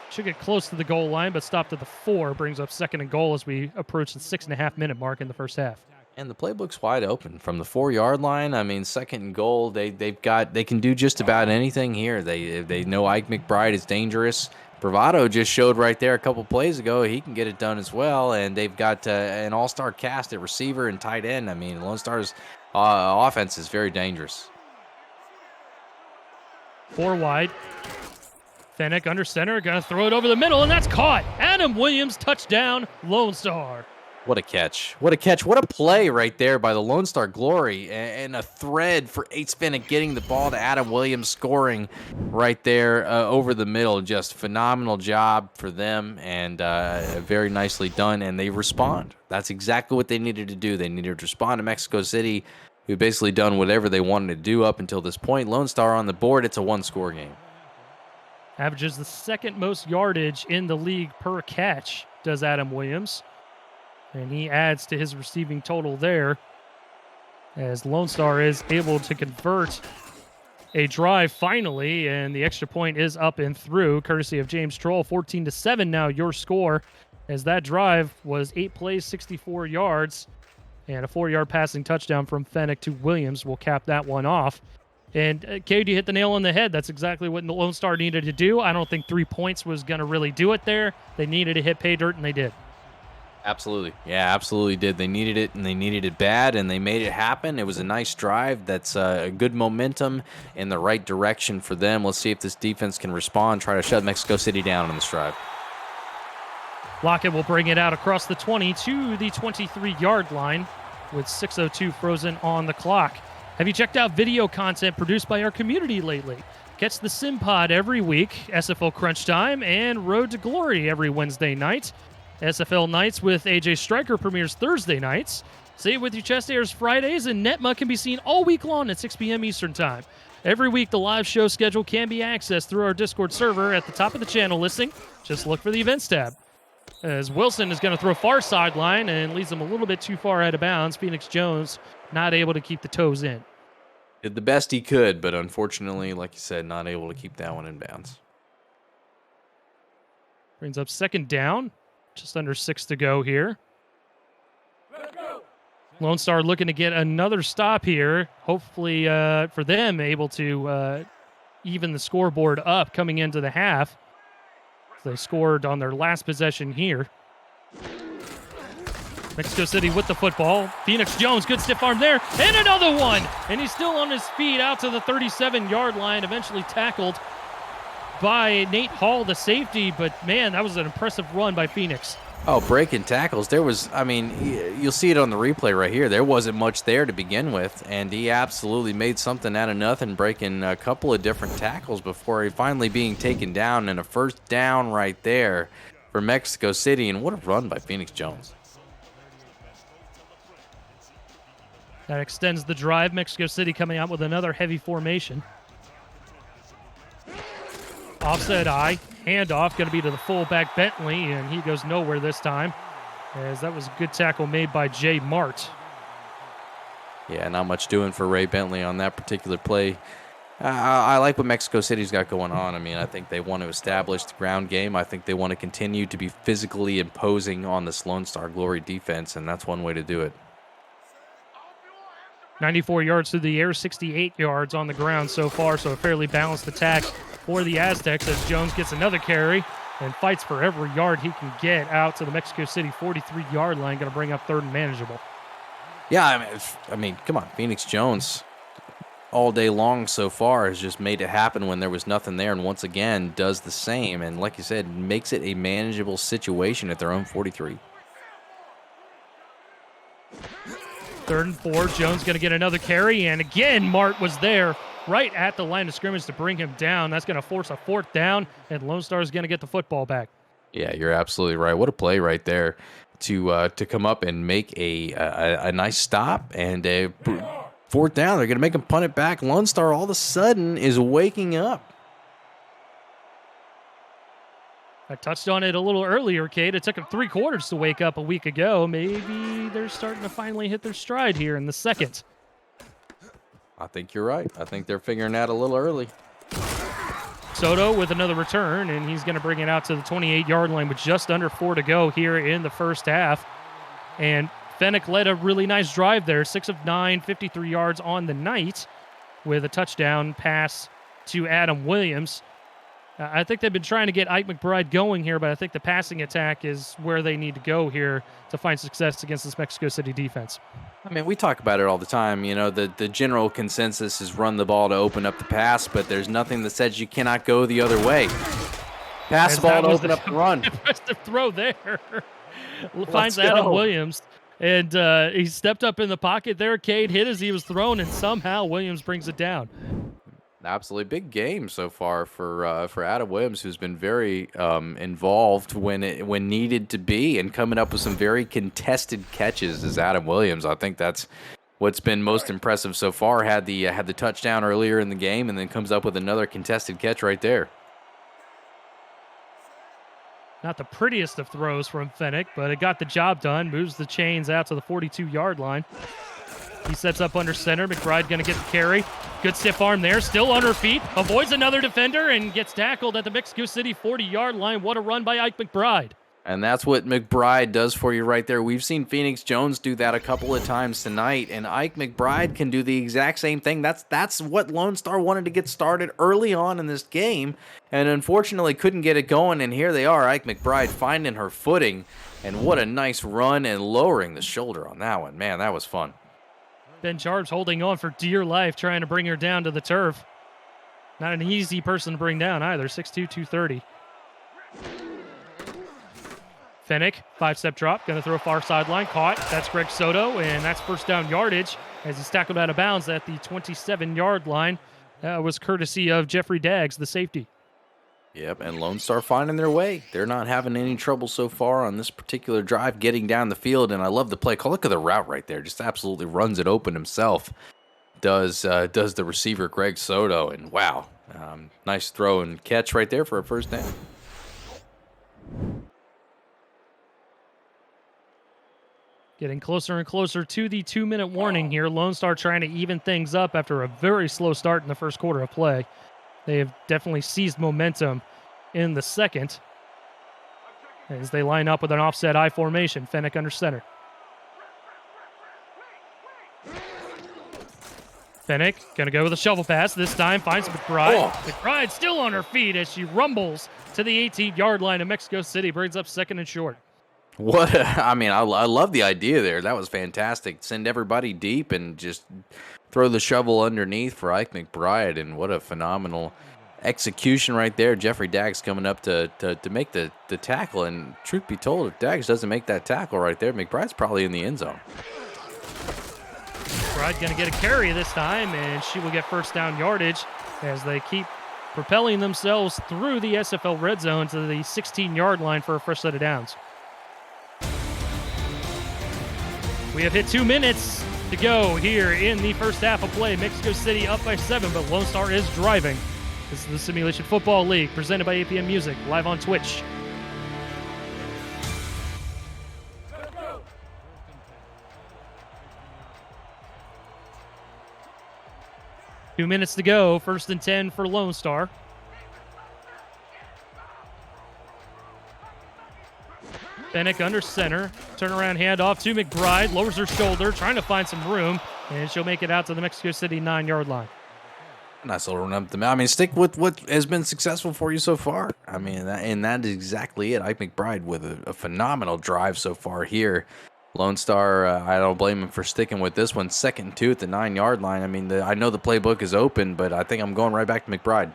Should get close to the goal line, but stopped at the 4. Brings up 2nd and goal as we approach the 6.5-minute mark in the first half. And the playbook's wide open from the 4-yard line. I mean, 2nd and goal. They can do just about anything here. They know Ike McBride is dangerous. Bravado just showed right there a couple plays ago he can get it done as well. And they've got an all-star cast at receiver and tight end. I mean, Lone Star's offense is very dangerous. 4 wide. Fennick under center, gonna throw it over the middle, and that's caught. Adam Williams, touchdown, Lone Star. What a catch. What a catch. What a play right there by the Lone Star Glory. And a thread for Ace Fennick getting the ball to Adam Williams, scoring right there over the middle. Just phenomenal job for them, and very nicely done. And they respond. That's exactly what they needed to do. They needed to respond to Mexico City, who basically done whatever they wanted to do up until this point. Lone Star on the board. It's a 1-score game. Averages the 2nd most yardage in the league per catch, does Adam Williams. And he adds to his receiving total there, as Lone Star is able to convert a drive finally, and the extra point is up and through, courtesy of James Troll. 14-7 now your score, as that drive was 8 plays, 64 yards, and a 4-yard passing touchdown from Fennick to Williams will cap that one off. And Cade, you hit the nail on the head. That's exactly what the Lone Star needed to do. I don't think 3 points was going to really do it there. They needed to hit pay dirt, and they did. Absolutely. Yeah, absolutely did. They needed it, and they needed it bad, and they made it happen. It was a nice drive. That's a good momentum in the right direction for them. Let's see if this defense can respond, try to shut Mexico City down on this drive. Lockett will bring it out across the 20 to the 23-yard line with 6:02 frozen on the clock. Have you checked out video content produced by our community lately? Catch the Sim Pod every week, SFL Crunch Time, and Road to Glory every Wednesday night. SFL Nights with AJ Stryker premieres Thursday nights. Say It With Your Chest airs Fridays, and Netma can be seen all week long at 6 p.m. Eastern Time. Every week, the live show schedule can be accessed through our Discord server at the top of the channel listing. Just look for the events tab. As Wilson is going to throw far sideline and leads him a little bit too far out of bounds. Phoenix Jones not able to keep the toes in. Did the best he could, but unfortunately, like you said, not able to keep that one in bounds. Brings up second down. Just under 6 to go here. Lone Star looking to get another stop here. Hopefully for them, able to even the scoreboard up coming into the half. They scored on their last possession here. Mexico City with the football. Phoenix Jones, good stiff arm there. And another one! And he's still on his feet out to the 37-yard line, eventually tackled by Nate Hall, the safety. But, man, that was an impressive run by Phoenix. Oh, breaking tackles. There was, I mean, you'll see it on the replay right here. There wasn't much there to begin with, and he absolutely made something out of nothing, breaking a couple of different tackles before he finally being taken down, and a first down right there for Mexico City. And what a run by Phoenix Jones. That extends the drive. Mexico City coming out with another heavy formation. Offset eye. Handoff going to be to the fullback Bentley, and he goes nowhere this time, as that was a good tackle made by Jay Mart. Yeah, not much doing for Ray Bentley on that particular play. I like what Mexico City's got going on. I mean, I think they want to establish the ground game. I think they want to continue to be physically imposing on this Lone Star Glory defense, and that's one way to do it. 94 yards through the air, 68 yards on the ground so far, so a fairly balanced attack for the Aztecs as Jones gets another carry and fights for every yard he can get out to the Mexico City 43-yard line, going to bring up third and manageable. Yeah, I mean, come on. Phoenix Jones all day long so far has just made it happen when there was nothing there, and once again does the same, and like you said, makes it a manageable situation at their own 43. 3rd and 4, Jones going to get another carry, and again, Mart was there right at the line of scrimmage to bring him down. That's going to force a 4th down, and Lone Star is going to get the football back. Yeah, you're absolutely right. What a play right there to come up and make a nice stop, and a 4th down. They're going to make him punt it back. Lone Star all of a sudden is waking up. I touched on it a little earlier, Kate. It took them 3 quarters to wake up a week ago. Maybe they're starting to finally hit their stride here in the second. I think you're right. I think they're figuring out a little early. Soto with another return, and he's going to bring it out to the 28-yard line with just under 4 to go here in the first half. And Fennec led a really nice drive there, 6 of 9, 53 yards on the night with a touchdown pass to Adam Williams. I think they've been trying to get Ike McBride going here, but I think the passing attack is where they need to go here to find success against this Mexico City defense. I mean, we talk about it all the time. You know, the general consensus is run the ball to open up the pass, but there's nothing that says you cannot go the other way. Pass the ball to open up the run. Impressive throw there. Finds Adam Williams, and he stepped up in the pocket there. Cade hit as he was thrown, and somehow Williams brings it down. Absolutely big game so far for Adam Williams, who's been very involved when needed to be, and coming up with some very contested catches is Adam Williams. I think that's what's been most impressive so far. Had the touchdown earlier in the game, and then comes up with another contested catch right there. Not the prettiest of throws from Fennec, but it got the job done. Moves the chains out to the 42-yard line. He sets up under center. McBride going to get the carry. Good stiff arm there. Still on her feet. Avoids another defender and gets tackled at the Mexico City 40-yard line. What a run by Ike McBride. And that's what McBride does for you right there. We've seen Phoenix Jones do that a couple of times tonight, and Ike McBride can do the exact same thing. That's what Lone Star wanted to get started early on in this game, and unfortunately couldn't get it going, and here they are, Ike McBride finding her footing, and what a nice run and lowering the shoulder on that one. Man, that was fun. Ben Charbs holding on for dear life, trying to bring her down to the turf. Not an easy person to bring down either, 6'2", 230. Fennick, 5-step drop, going to throw far sideline, caught. That's Greg Soto, and that's first down yardage as he's tackled out of bounds at the 27-yard line. That was courtesy of Jeffrey Daggs, the safety. Yep, and Lone Star finding their way. They're not having any trouble so far on this particular drive getting down the field, and I love the play call. Look at the route right there. Just absolutely runs it open himself. Does the receiver Greg Soto, and wow, nice throw and catch right there for a first down. Getting closer and closer to the 2-minute warning here. Lone Star trying to even things up after a very slow start in the first quarter of play. They have definitely seized momentum in the second as they line up with an offset I formation. Fennick under center. Fennick going to go with a shovel pass. This time finds McBride. McBride still on her feet as she rumbles to the 18-yard line of Mexico City. Brings up second and short. I love the idea there. That was fantastic. Send everybody deep and just throw the shovel underneath for Ike McBride, and what a phenomenal execution right there. Jeffrey Daggs coming up to make the tackle, and truth be told, if Daggs doesn't make that tackle right there, McBride's probably in the end zone. McBride going to get a carry this time, and she will get first down yardage as they keep propelling themselves through the SFL red zone to the 16-yard line for a fresh set of downs. We have hit 2 minutes to go here in the first half of play. Mexico City up by 7, but Lone Star is driving. This is the Simulation Football League presented by APM Music, live on Twitch. Two minutes to go, 1st and 10 for Lone Star. Fennick under center. Turnaround handoff to McBride. Lowers her shoulder, trying to find some room, and she'll make it out to the Mexico City 9-yard line. Nice little run up the middle. I mean, stick with what has been successful for you so far. I mean, that is exactly it. Ike McBride with a phenomenal drive so far here. Lone Star, I don't blame him for sticking with this one. 2nd and 2 at the 9-yard line. I mean, I know the playbook is open, but I think I'm going right back to McBride.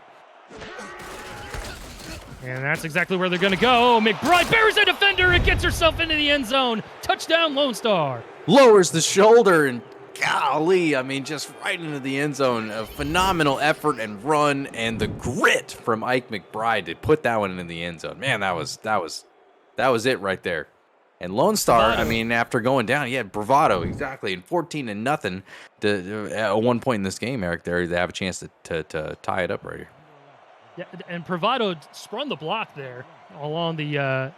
And that's exactly where they're going to go. McBride buries a defender and gets herself into the end zone. Touchdown, Lone Star. Lowers the shoulder and golly, I mean, just right into the end zone. A phenomenal effort and run, and the grit from Ike McBride to put that one in the end zone. Man, that was it right there. And Lone Star, bravado. I mean, after going down, bravado, exactly, and 14-0 at one point in this game, Eric. They have a chance to tie it up right here. Yeah, and Bravado sprung the block there along the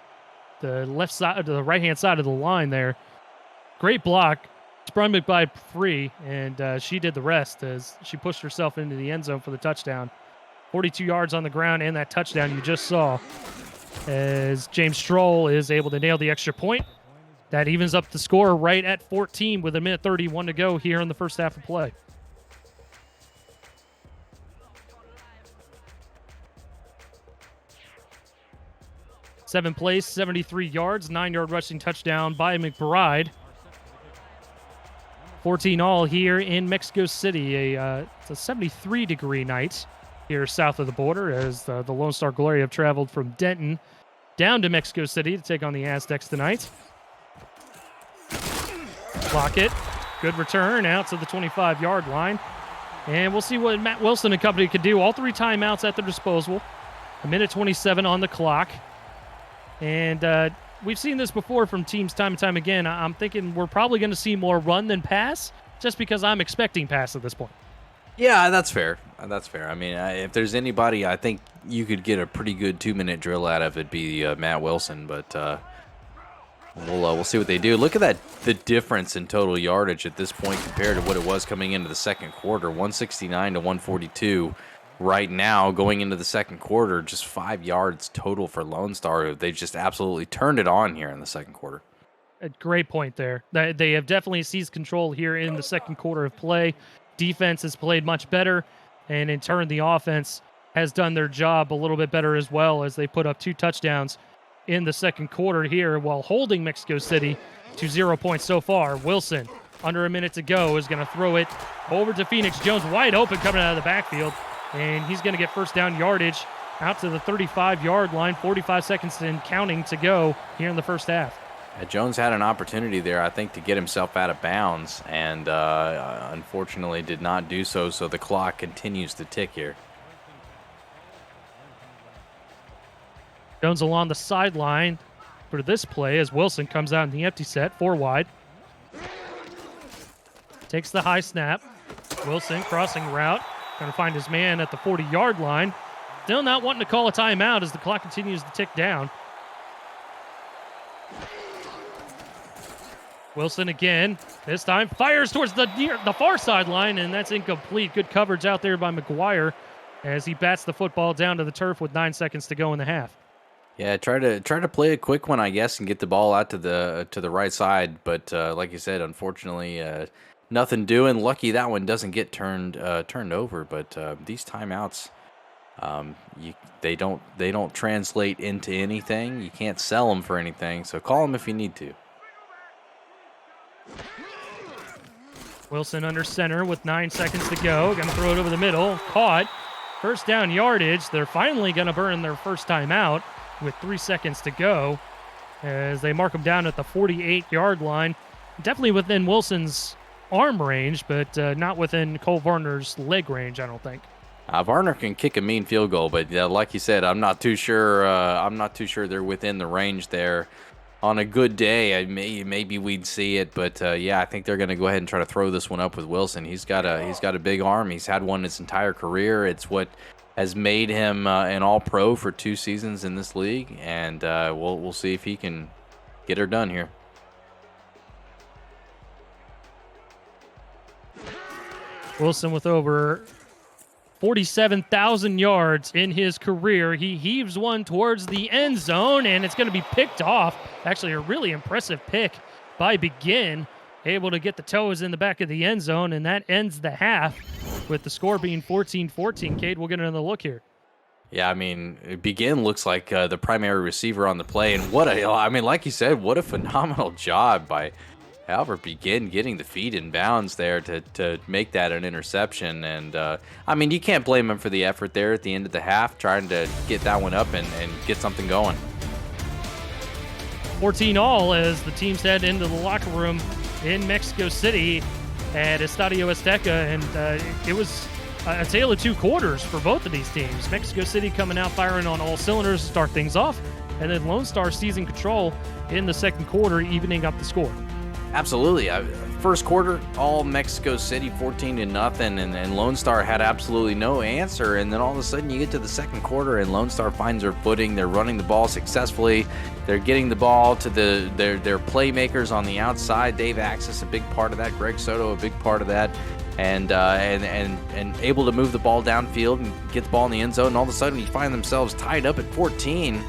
left side, the right-hand side of the line there. Great block. Sprung McBride free, and she did the rest as she pushed herself into the end zone for the touchdown. 42 yards on the ground, and that touchdown you just saw as James Stroll is able to nail the extra point. That evens up the score right at 14 with 1:31 to go here in the first half of play. Seven plays, 73 yards, 9-yard rushing touchdown by McBride. 14 all here in Mexico City. It's a 73-degree night here south of the border as the Lone Star Glory have traveled from Denton down to Mexico City to take on the Aztecs tonight. Lockett, good return out to the 25-yard line. And we'll see what Matt Wilson and company could do. All 3 timeouts at their disposal. 1:27 on the clock. And we've seen this before from teams time and time again. I'm thinking we're probably going to see more run than pass just because I'm expecting pass at this point. Yeah, that's fair. That's fair. I mean, if there's anybody I think you could get a pretty good 2-minute drill out of, it'd be Matt Wilson. But we'll see what they do. Look at the difference in total yardage at this point compared to what it was coming into the second quarter. 169 to 142. right now going into the second quarter, just 5 yards total for Lone Star. They've just absolutely turned it on here in the second quarter. A great point there. They have definitely seized control here in the second quarter of play. Defense has played much better, and in turn, the offense has done their job a little bit better as well, as they put up 2 touchdowns in the second quarter here while holding Mexico City to 0 points so far. Wilson, under a minute to go, is going to throw it over to Phoenix Jones, wide open coming out of the backfield, and he's going to get first down yardage out to the 35-yard line. 45 seconds and counting to go here in the first half. Jones had an opportunity there, I think, to get himself out of bounds, and unfortunately did not do so, so the clock continues to tick here. Jones along the sideline for this play as Wilson comes out in the empty set, 4 wide. Takes the high snap. Wilson crossing route, going to find his man at the 40-yard line. Still not wanting to call a timeout as the clock continues to tick down. Wilson again, this time fires towards the far sideline, and that's incomplete. Good coverage out there by McGuire as he bats the football down to the turf with 9 seconds to go in the half. Yeah, try to play a quick one, I guess, and get the ball out to the right side. But like you said, unfortunately, nothing doing. Lucky that one doesn't get turned over. But these timeouts, they don't translate into anything. You can't sell them for anything. So call them if you need to. Wilson under center with 9 seconds to go. Going to throw it over the middle. Caught. First down yardage. They're finally going to burn their first time out with 3 seconds to go as they mark him down at the 48-yard line. Definitely within Wilson's arm range, but not within Cole Varner's leg range, I don't think. Varner can kick a mean field goal, but like you said, I'm not too sure. They're within the range there. On a good day, maybe we'd see it, but I think they're going to go ahead and try to throw this one up with Wilson. He's got a big arm. He's had one his entire career. It's what has made him an All-Pro for 2 seasons in this league, and we'll see if he can get her done here. Wilson with over 47,000 yards in his career. He heaves one towards the end zone, and it's going to be picked off. Actually, a really impressive pick by Begin. Able to get the toes in the back of the end zone, and that ends the half with the score being 14-14. Cade, we'll get another look here. Yeah, I mean, Begin looks like the primary receiver on the play, and like you said, what a phenomenal job by Albert Begin getting the feet in bounds there to make that an interception. And, you can't blame him for the effort there at the end of the half, trying to get that one up and get something going. 14-all as the teams head into the locker room in Mexico City at Estadio Azteca, and it was a tale of 2 quarters for both of these teams. Mexico City coming out firing on all cylinders to start things off, and then Lone Star seizing control in the second quarter, evening up the score. Absolutely. First quarter, all Mexico City 14-0, and Lone Star had absolutely no answer. And then all of a sudden you get to the second quarter and Lone Star finds their footing. They're running the ball successfully. They're getting the ball to their playmakers on the outside. Dave Axis, a big part of that. Greg Soto, a big part of that. And able to move the ball downfield and get the ball in the end zone. And all of a sudden you find themselves tied up at 14.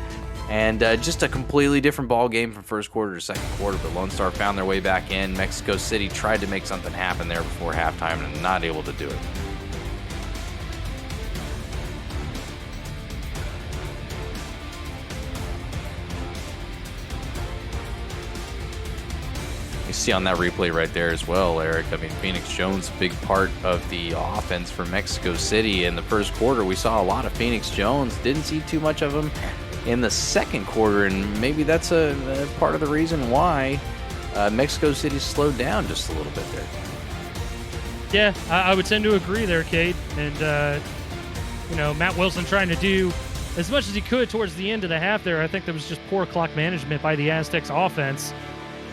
And just a completely different ball game from first quarter to second quarter. But Lone Star found their way back in. Mexico City tried to make something happen there before halftime and not able to do it. You see on that replay right there as well, Eric. I mean, Phoenix Jones, a big part of the offense for Mexico City. In the first quarter, we saw a lot of Phoenix Jones. Didn't see too much of him in the second quarter, and maybe that's a part of the reason why Mexico City slowed down just a little bit there. Yeah, I would tend to agree there, Cade. And, Matt Wilson trying to do as much as he could towards the end of the half there. I think there was just poor clock management by the Aztecs offense.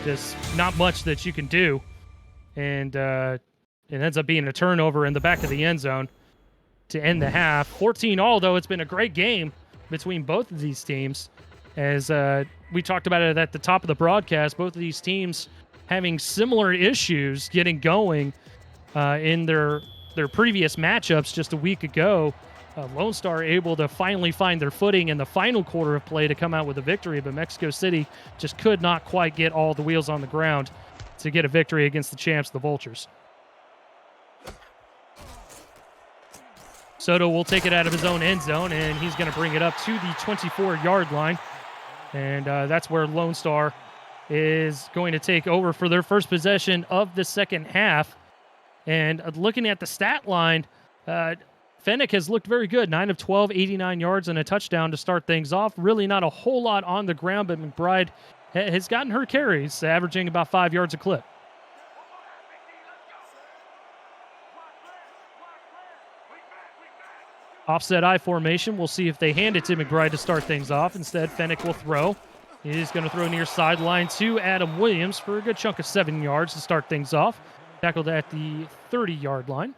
Just not much that you can do. And it ends up being a turnover in the back of the end zone to end the half. 14-all, though, it's been a great game between both of these teams. As we talked about it at the top of the broadcast, both of these teams having similar issues getting going in their previous matchups just a week ago. Lone Star able to finally find their footing in the final quarter of play to come out with a victory, but Mexico City just could not quite get all the wheels on the ground to get a victory against the champs, the Vultures. Soto will take it out of his own end zone, and he's going to bring it up to the 24-yard line. And that's where Lone Star is going to take over for their first possession of the second half. And looking at the stat line, Fennec has looked very good. 9 of 12, 89 yards and a touchdown to start things off. Really not a whole lot on the ground, but McBride has gotten her carries, averaging about 5 yards a clip. Offset I formation. We'll see if they hand it to McBride to start things off. Instead, Fennec will throw. He's going to throw near sideline to Adam Williams for a good chunk of 7 yards to start things off. Tackled at the 30-yard line.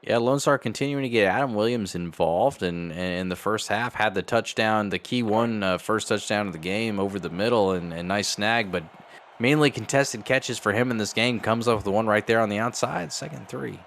Yeah, Lone Star continuing to get Adam Williams involved, and in the first half had the touchdown, the key one, first touchdown of the game over the middle, and nice snag, but mainly contested catches for him in this game. Comes up with the one right there on the outside, 2nd 3.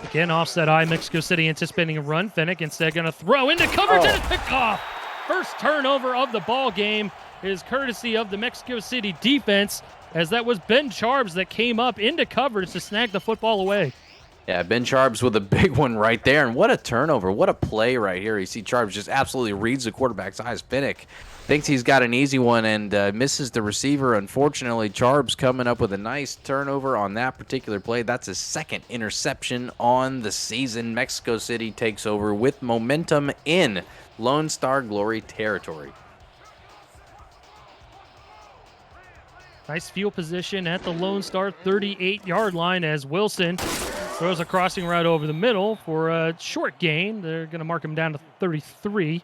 Again, offset I, Mexico City anticipating a run. Fennec instead going to throw into coverage and it's picked off. First turnover of the ball game is courtesy of the Mexico City defense, as that was Ben Charbs that came up into coverage to snag the football away. Yeah, Ben Charbs with a big one right there, and what a turnover. What a play right here. You see Charbs just absolutely reads the quarterback's eyes. Fennec thinks he's got an easy one and misses the receiver. Unfortunately, Charbs coming up with a nice turnover on that particular play. That's his 2nd interception on the season. Mexico City takes over with momentum in Lone Star Glory territory. Nice field position at the Lone Star 38-yard line as Wilson throws a crossing route over the middle for a short gain. They're going to mark him down to 33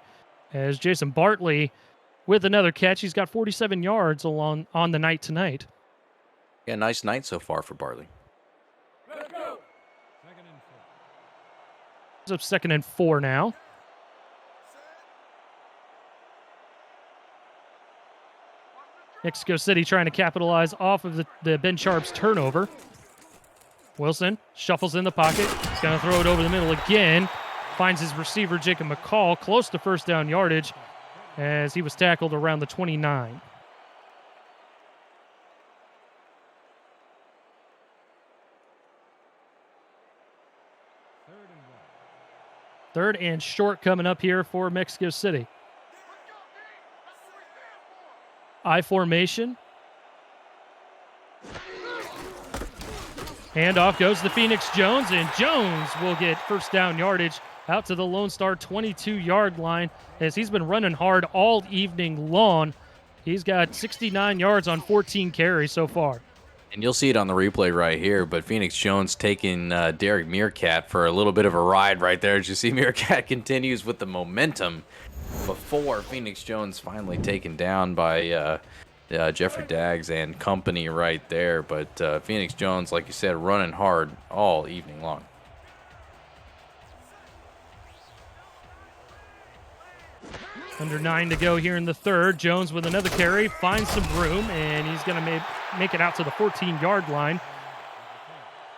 as Jason Bartley with another catch. He's got 47 yards on the night tonight. Yeah, nice night so far for Bartley. It's up 2nd and 4 now. Mexico City trying to capitalize off of the Ben Charbs turnover. Wilson shuffles in the pocket. He's going to throw it over the middle again. Finds his receiver, Jacob McCall, close to first down yardage as he was tackled around the 29. Third and short coming up here for Mexico City. I formation. Handoff goes to Phoenix Jones, and Jones will get first down yardage out to the Lone Star 22-yard line as he's been running hard all evening long. He's got 69 yards on 14 carries so far. And you'll see it on the replay right here, but Phoenix Jones taking Derek Meerkat for a little bit of a ride right there. As you see, Meerkat continues with the momentum before Phoenix Jones finally taken down by Jeffrey Daggs and company right there. But Phoenix Jones, like you said, running hard all evening long. Under 9 to go here in the third. Jones with another carry, finds some room, and he's going to make it out to the 14-yard line.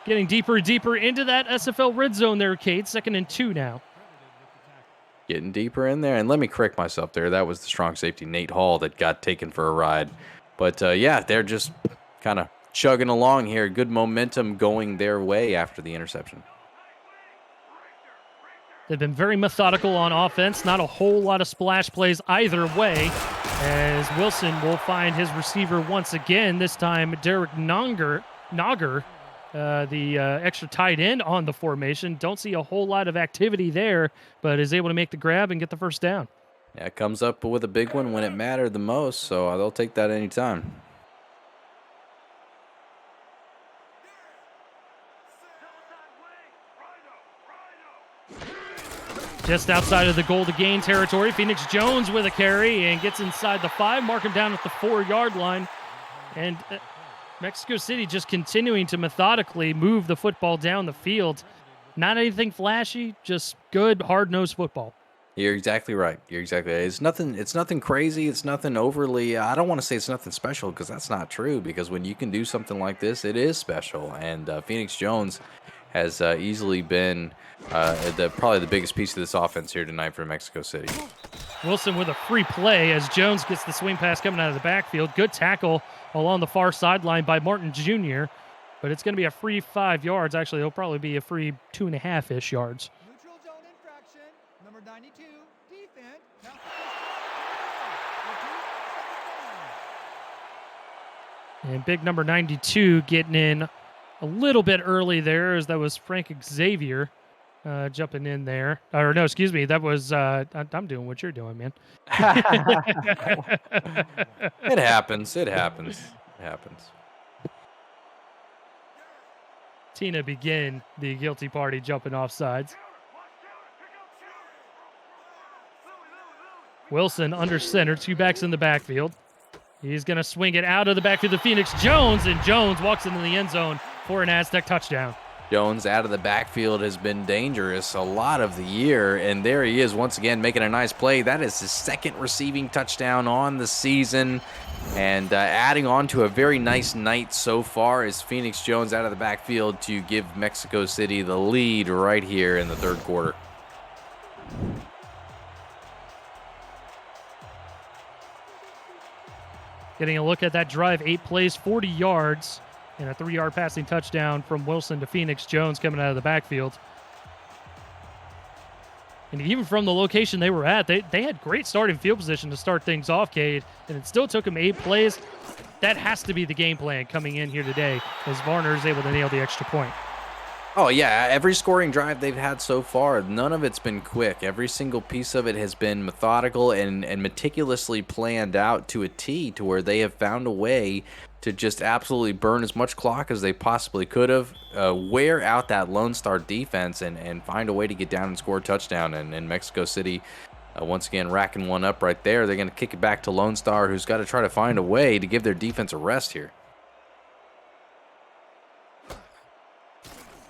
Getting deeper and deeper into that SFL red zone there, Cade. 2nd and 2 now. Getting deeper in there. And let me correct myself there. That was the strong safety, Nate Hall, that got taken for a ride. But, yeah, they're just kind of chugging along here. Good momentum going their way after the interception. They've been very methodical on offense. Not a whole lot of splash plays either way, as Wilson will find his receiver once again. This time, Derek Nogger, the extra tight end on the formation. Don't see a whole lot of activity there, but is able to make the grab and get the first down. Yeah, comes up with a big one when it mattered the most, so they'll take that anytime. Just outside of the goal to gain territory, Phoenix Jones with a carry and gets inside the 5, mark him down at the 4-yard line. And Mexico City just continuing to methodically move the football down the field. Not anything flashy, just good, hard-nosed football. You're exactly right. You're exactly right. It's nothing crazy. It's nothing overly. I don't want to say it's nothing special because that's not true. Because when you can do something like this, it is special. And Phoenix Jones has easily been probably the biggest piece of this offense here tonight for Mexico City. Wilson with a free play as Jones gets the swing pass coming out of the backfield. Good tackle along the far sideline by Martin Jr., but it's going to be a free 5 yards. Actually, it'll probably be a free 2.5-ish yards. Neutral zone infraction. Number 92, defense. And big number 92 getting in a little bit early there, as that was Frank Xavier jumping in there. Or no, excuse me, that was I'm doing what you're doing, man. It happens. It happens. It happens. Tina begin the guilty party jumping off sides. Wilson under center, 2 backs in the backfield. He's going to swing it out of the backfield to Phoenix Jones, and Jones walks into the end zone for an Aztec touchdown. Jones out of the backfield has been dangerous a lot of the year, and there he is once again making a nice play. That is his second receiving touchdown on the season, and adding on to a very nice night so far is Phoenix Jones out of the backfield to give Mexico City the lead right here in the third quarter. Getting a look at that drive, 8 plays, 40 yards, and a 3-yard passing touchdown from Wilson to Phoenix Jones coming out of the backfield. And even from the location they were at, they had great starting field position to start things off, Cade, and it still took them 8 plays. That has to be the game plan coming in here today, as Varner is able to nail the extra point. Oh, yeah, every scoring drive they've had so far, none of it's been quick. Every single piece of it has been methodical and meticulously planned out to a T, to where they have found a way to just absolutely burn as much clock as they possibly could have, wear out that Lone Star defense, and find a way to get down and score a touchdown. And Mexico City, once again, racking one up right there. They're going to kick it back to Lone Star, who's got to try to find a way to give their defense a rest here.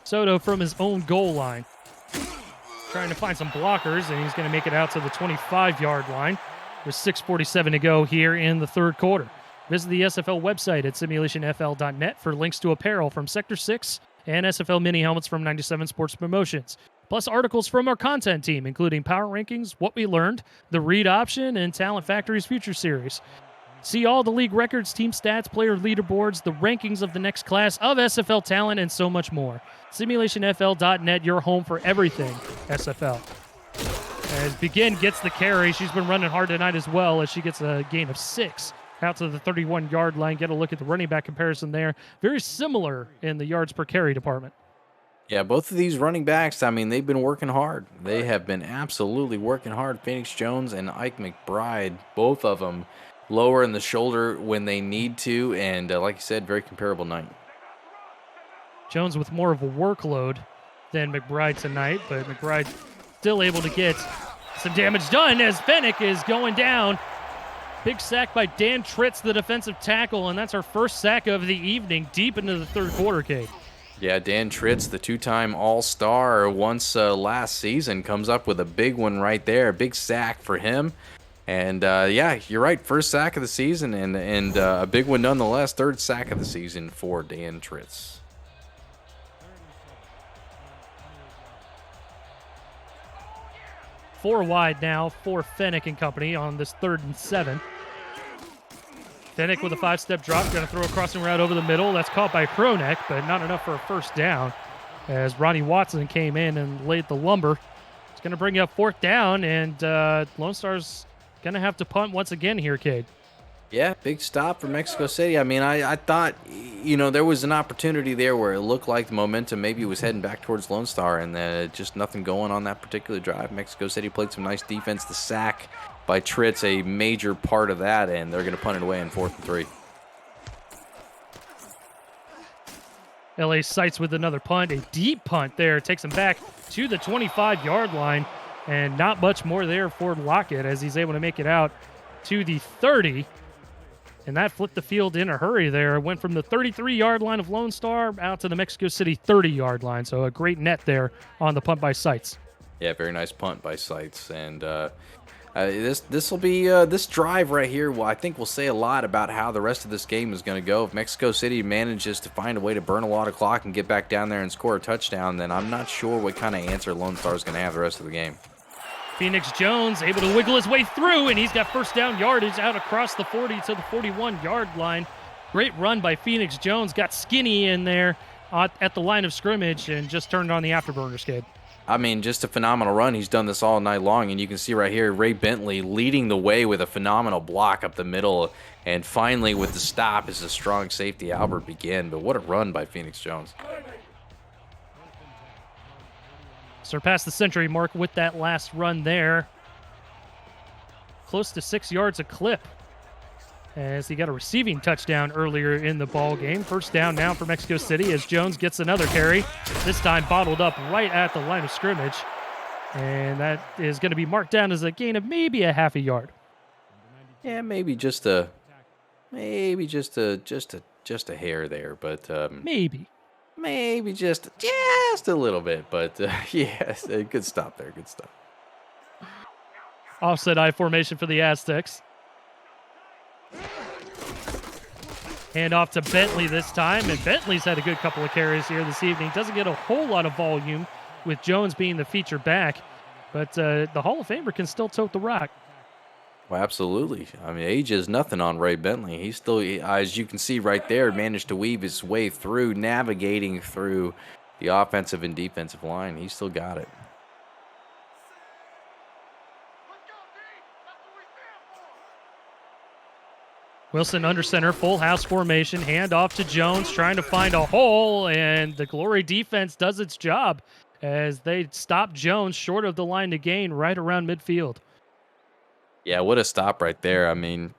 Soto from his own goal line, trying to find some blockers, and he's going to make it out to the 25-yard line with 6:47 to go here in the third quarter. Visit the SFL website at simulationfl.net for links to apparel from Sector 6 and SFL mini helmets from 97 Sports Promotions, plus articles from our content team, including Power Rankings, What We Learned, the Read Option, and Talent Factory's Future Series. See all the league records, team stats, player leaderboards, the rankings of the next class of SFL talent, and so much more. SimulationFL.net, your home for everything SFL. As Begin gets the carry, she's been running hard tonight as well, as she gets a gain of 6 out to the 31-yard line. Get a look at the running back comparison there. Very similar in the yards per carry department. Yeah, both of these running backs, I mean, they've been working hard. They have been absolutely working hard. Phoenix Jones and Ike McBride, both of them lower in the shoulder when they need to, and like you said, very comparable night. Jones with more of a workload than McBride tonight, but McBride still able to get some damage done as Fennick is going down. Big sack by Dan Tritz, the defensive tackle, and that's our first sack of the evening, deep into the third quarter, Cade. Yeah, Dan Tritz, the 2-time All-Star once last season, comes up with a big one right there. Big sack for him. And, yeah, you're right. First sack of the season and a big one nonetheless. Third sack of the season for Dan Tritz. 4 wide now for Fennick and company on this 3rd and 7. Fennick with a 5-step drop. Going to throw a crossing route over the middle. That's caught by Hronek, but not enough for a first down as Ronnie Watson came in and laid the lumber. It's going to bring up 4th down, and Lone Star's going to have to punt once again here, Cade. Yeah, big stop for Mexico City. I mean, I thought, there was an opportunity there where it looked like the momentum maybe was heading back towards Lone Star, and just nothing going on that particular drive. Mexico City played some nice defense. The sack by Tritz, a major part of that, and they're going to punt it away in 4th and 3. LA Sights with another punt, a deep punt there. Takes him back to the 25-yard line, and not much more there for Lockett as he's able to make it out to the 30. And that flipped the field in a hurry there. It went from the 33-yard line of Lone Star out to the Mexico City 30-yard line. So a great net there on the punt by Sights. Yeah, very nice punt by Sites, and this will be this drive right here. Well, I think will say a lot about how the rest of this game is going to go. If Mexico City manages to find a way to burn a lot of clock and get back down there and score a touchdown, then I'm not sure what kind of answer Lone Star is going to have the rest of the game. Phoenix Jones able to wiggle his way through, and he's got first down yardage out across the 40 to the 41-yard line. Great run by Phoenix Jones. Got skinny in there at the line of scrimmage and just turned on the afterburner skid. I mean, just a phenomenal run. He's done this all night long, and you can see right here Ray Bentley leading the way with a phenomenal block up the middle, and finally with the stop as the strong safety Albert began. But what a run by Phoenix Jones. Surpassed the century mark with that last run there. Close to 6 yards a clip, as he got a receiving touchdown earlier in the ball game. First down now for Mexico City as Jones gets another carry, this time bottled up right at the line of scrimmage. And that is going to be marked down as a gain of maybe a half a yard. Yeah, maybe just a hair there, but maybe just a little bit, but yes, a good stop there, good stop. Offset I formation for the Aztecs. Hand off to Bentley this time, and Bentley's had a good couple of carries here this evening. Doesn't get a whole lot of volume with Jones being the feature back, but the Hall of Famer can still tote the rock. Well, absolutely. I mean, age is nothing on Ray Bentley. He's still, as you can see right there, managed to weave his way through, navigating through the offensive and defensive line. He's still got it. Wilson under center, full house formation, hand off to Jones, trying to find a hole, and the Glory defense does its job as they stop Jones short of the line to gain right around midfield. Yeah, what a stop right there. I mean,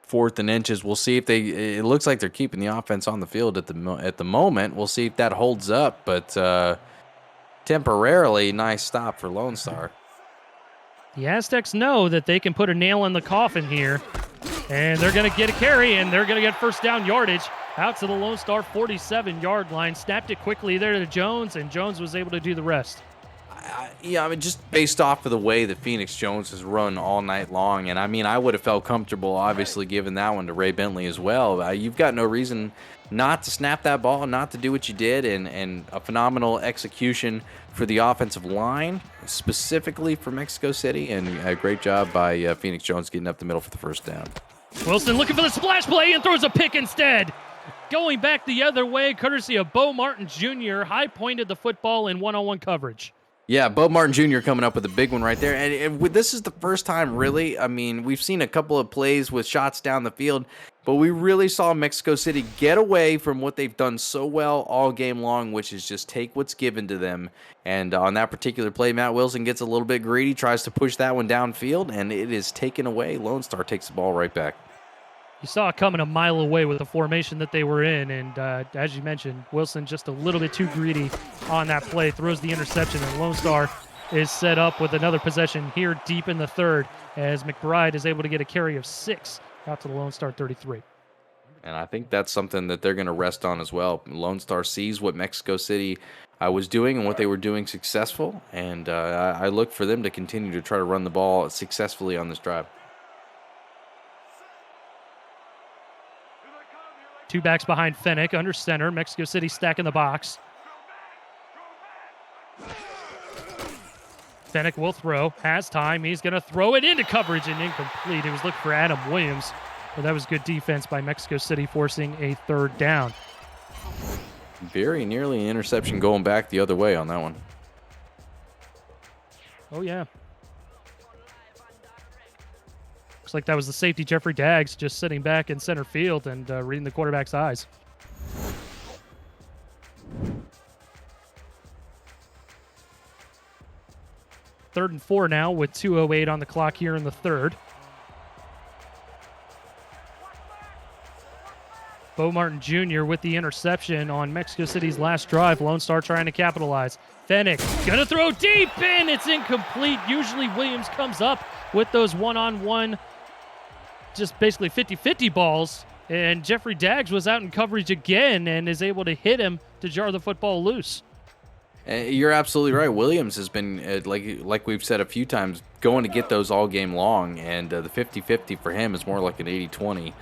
4th and inches. We'll see if it looks like they're keeping the offense on the field at the moment. We'll see if that holds up, but temporarily, nice stop for Lone Star. The Aztecs know that they can put a nail in the coffin here, and they're going to get a carry, and they're going to get first down yardage out to the Lone Star 47-yard line. Snapped it quickly there to Jones, and Jones was able to do the rest. Yeah, I mean, just based off of the way that Phoenix Jones has run all night long, and I mean, I would have felt comfortable, obviously, giving that one to Ray Bentley as well. You've got no reason not to snap that ball, not to do what you did, and a phenomenal execution for the offensive line, specifically for Mexico City, and a great job by Phoenix Jones getting up the middle for the first down. Wilson looking for the splash play and throws a pick instead. Going back the other way, courtesy of Bo Martin Jr., high-pointed the football in one-on-one coverage. Yeah, Bo Martin Jr. coming up with a big one right there. And this is the first time, really. I mean, we've seen a couple of plays with shots down the field, but we really saw Mexico City get away from what they've done so well all game long, which is just take what's given to them. And on that particular play, Matt Wilson gets a little bit greedy, tries to push that one downfield, and it is taken away. Lone Star takes the ball right back. You saw it coming a mile away with the formation that they were in, and as you mentioned, Wilson just a little bit too greedy on that play, throws the interception, and Lone Star is set up with another possession here deep in the third as McBride is able to get a carry of 6 out to the Lone Star 33. And I think that's something that they're going to rest on as well. Lone Star sees what Mexico City was doing and what they were doing successful, and I look for them to continue to try to run the ball successfully on this drive. 2 backs behind Fennec, under center. Mexico City stacking the box. Fennec will throw, has time. He's going to throw it into coverage and incomplete. He was looking for Adam Williams, but that was good defense by Mexico City, forcing a 3rd down. Very nearly an interception going back the other way on that one. Oh, yeah. Looks like that was the safety, Jeffrey Daggs, just sitting back in center field and reading the quarterback's eyes. Third and 4 now with 2:08 on the clock here in the third. Bo Martin Jr. with the interception on Mexico City's last drive. Lone Star trying to capitalize. Fennec gonna throw deep, and it's incomplete. Usually Williams comes up with those one-on-one, just basically 50-50 balls, and Jeffrey Daggs was out in coverage again and is able to hit him to jar the football loose. You're absolutely right. Williams has been, like we've said a few times, going to get those all game long, and the 50-50 for him is more like an 80-20.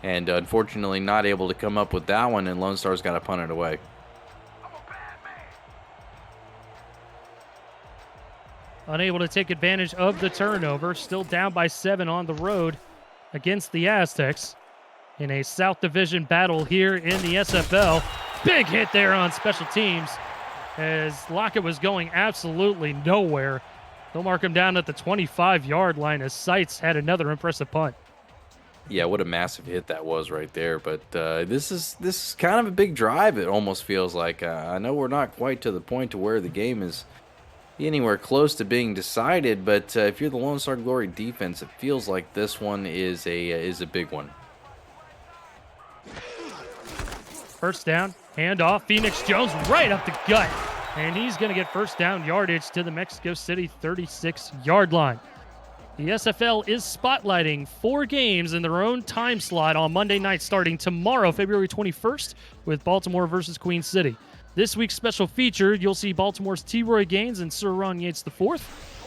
And unfortunately not able to come up with that one, and Lone Star's got to punt it away. Unable to take advantage of the turnover. Still down by 7 on the road against the Aztecs in a South Division battle here in the SFL. Big hit there on special teams as Lockett was going absolutely nowhere. They'll mark him down at the 25-yard line as Seitz had another impressive punt. Yeah, what a massive hit that was right there. But this is kind of a big drive, it almost feels like. I know we're not quite to the point to where the game is anywhere close to being decided, but if you're the Lone Star Glory defense, it feels like this one is a big one. First down, handoff, Phoenix Jones right up the gut. And he's going to get first down yardage to the Mexico City 36-yard line. The SFL is spotlighting 4 games in their own time slot on Monday night starting tomorrow, February 21st, with Baltimore versus Queen City. This week's special feature, you'll see Baltimore's T. Roy Gaines and Sir Ron Yates IV,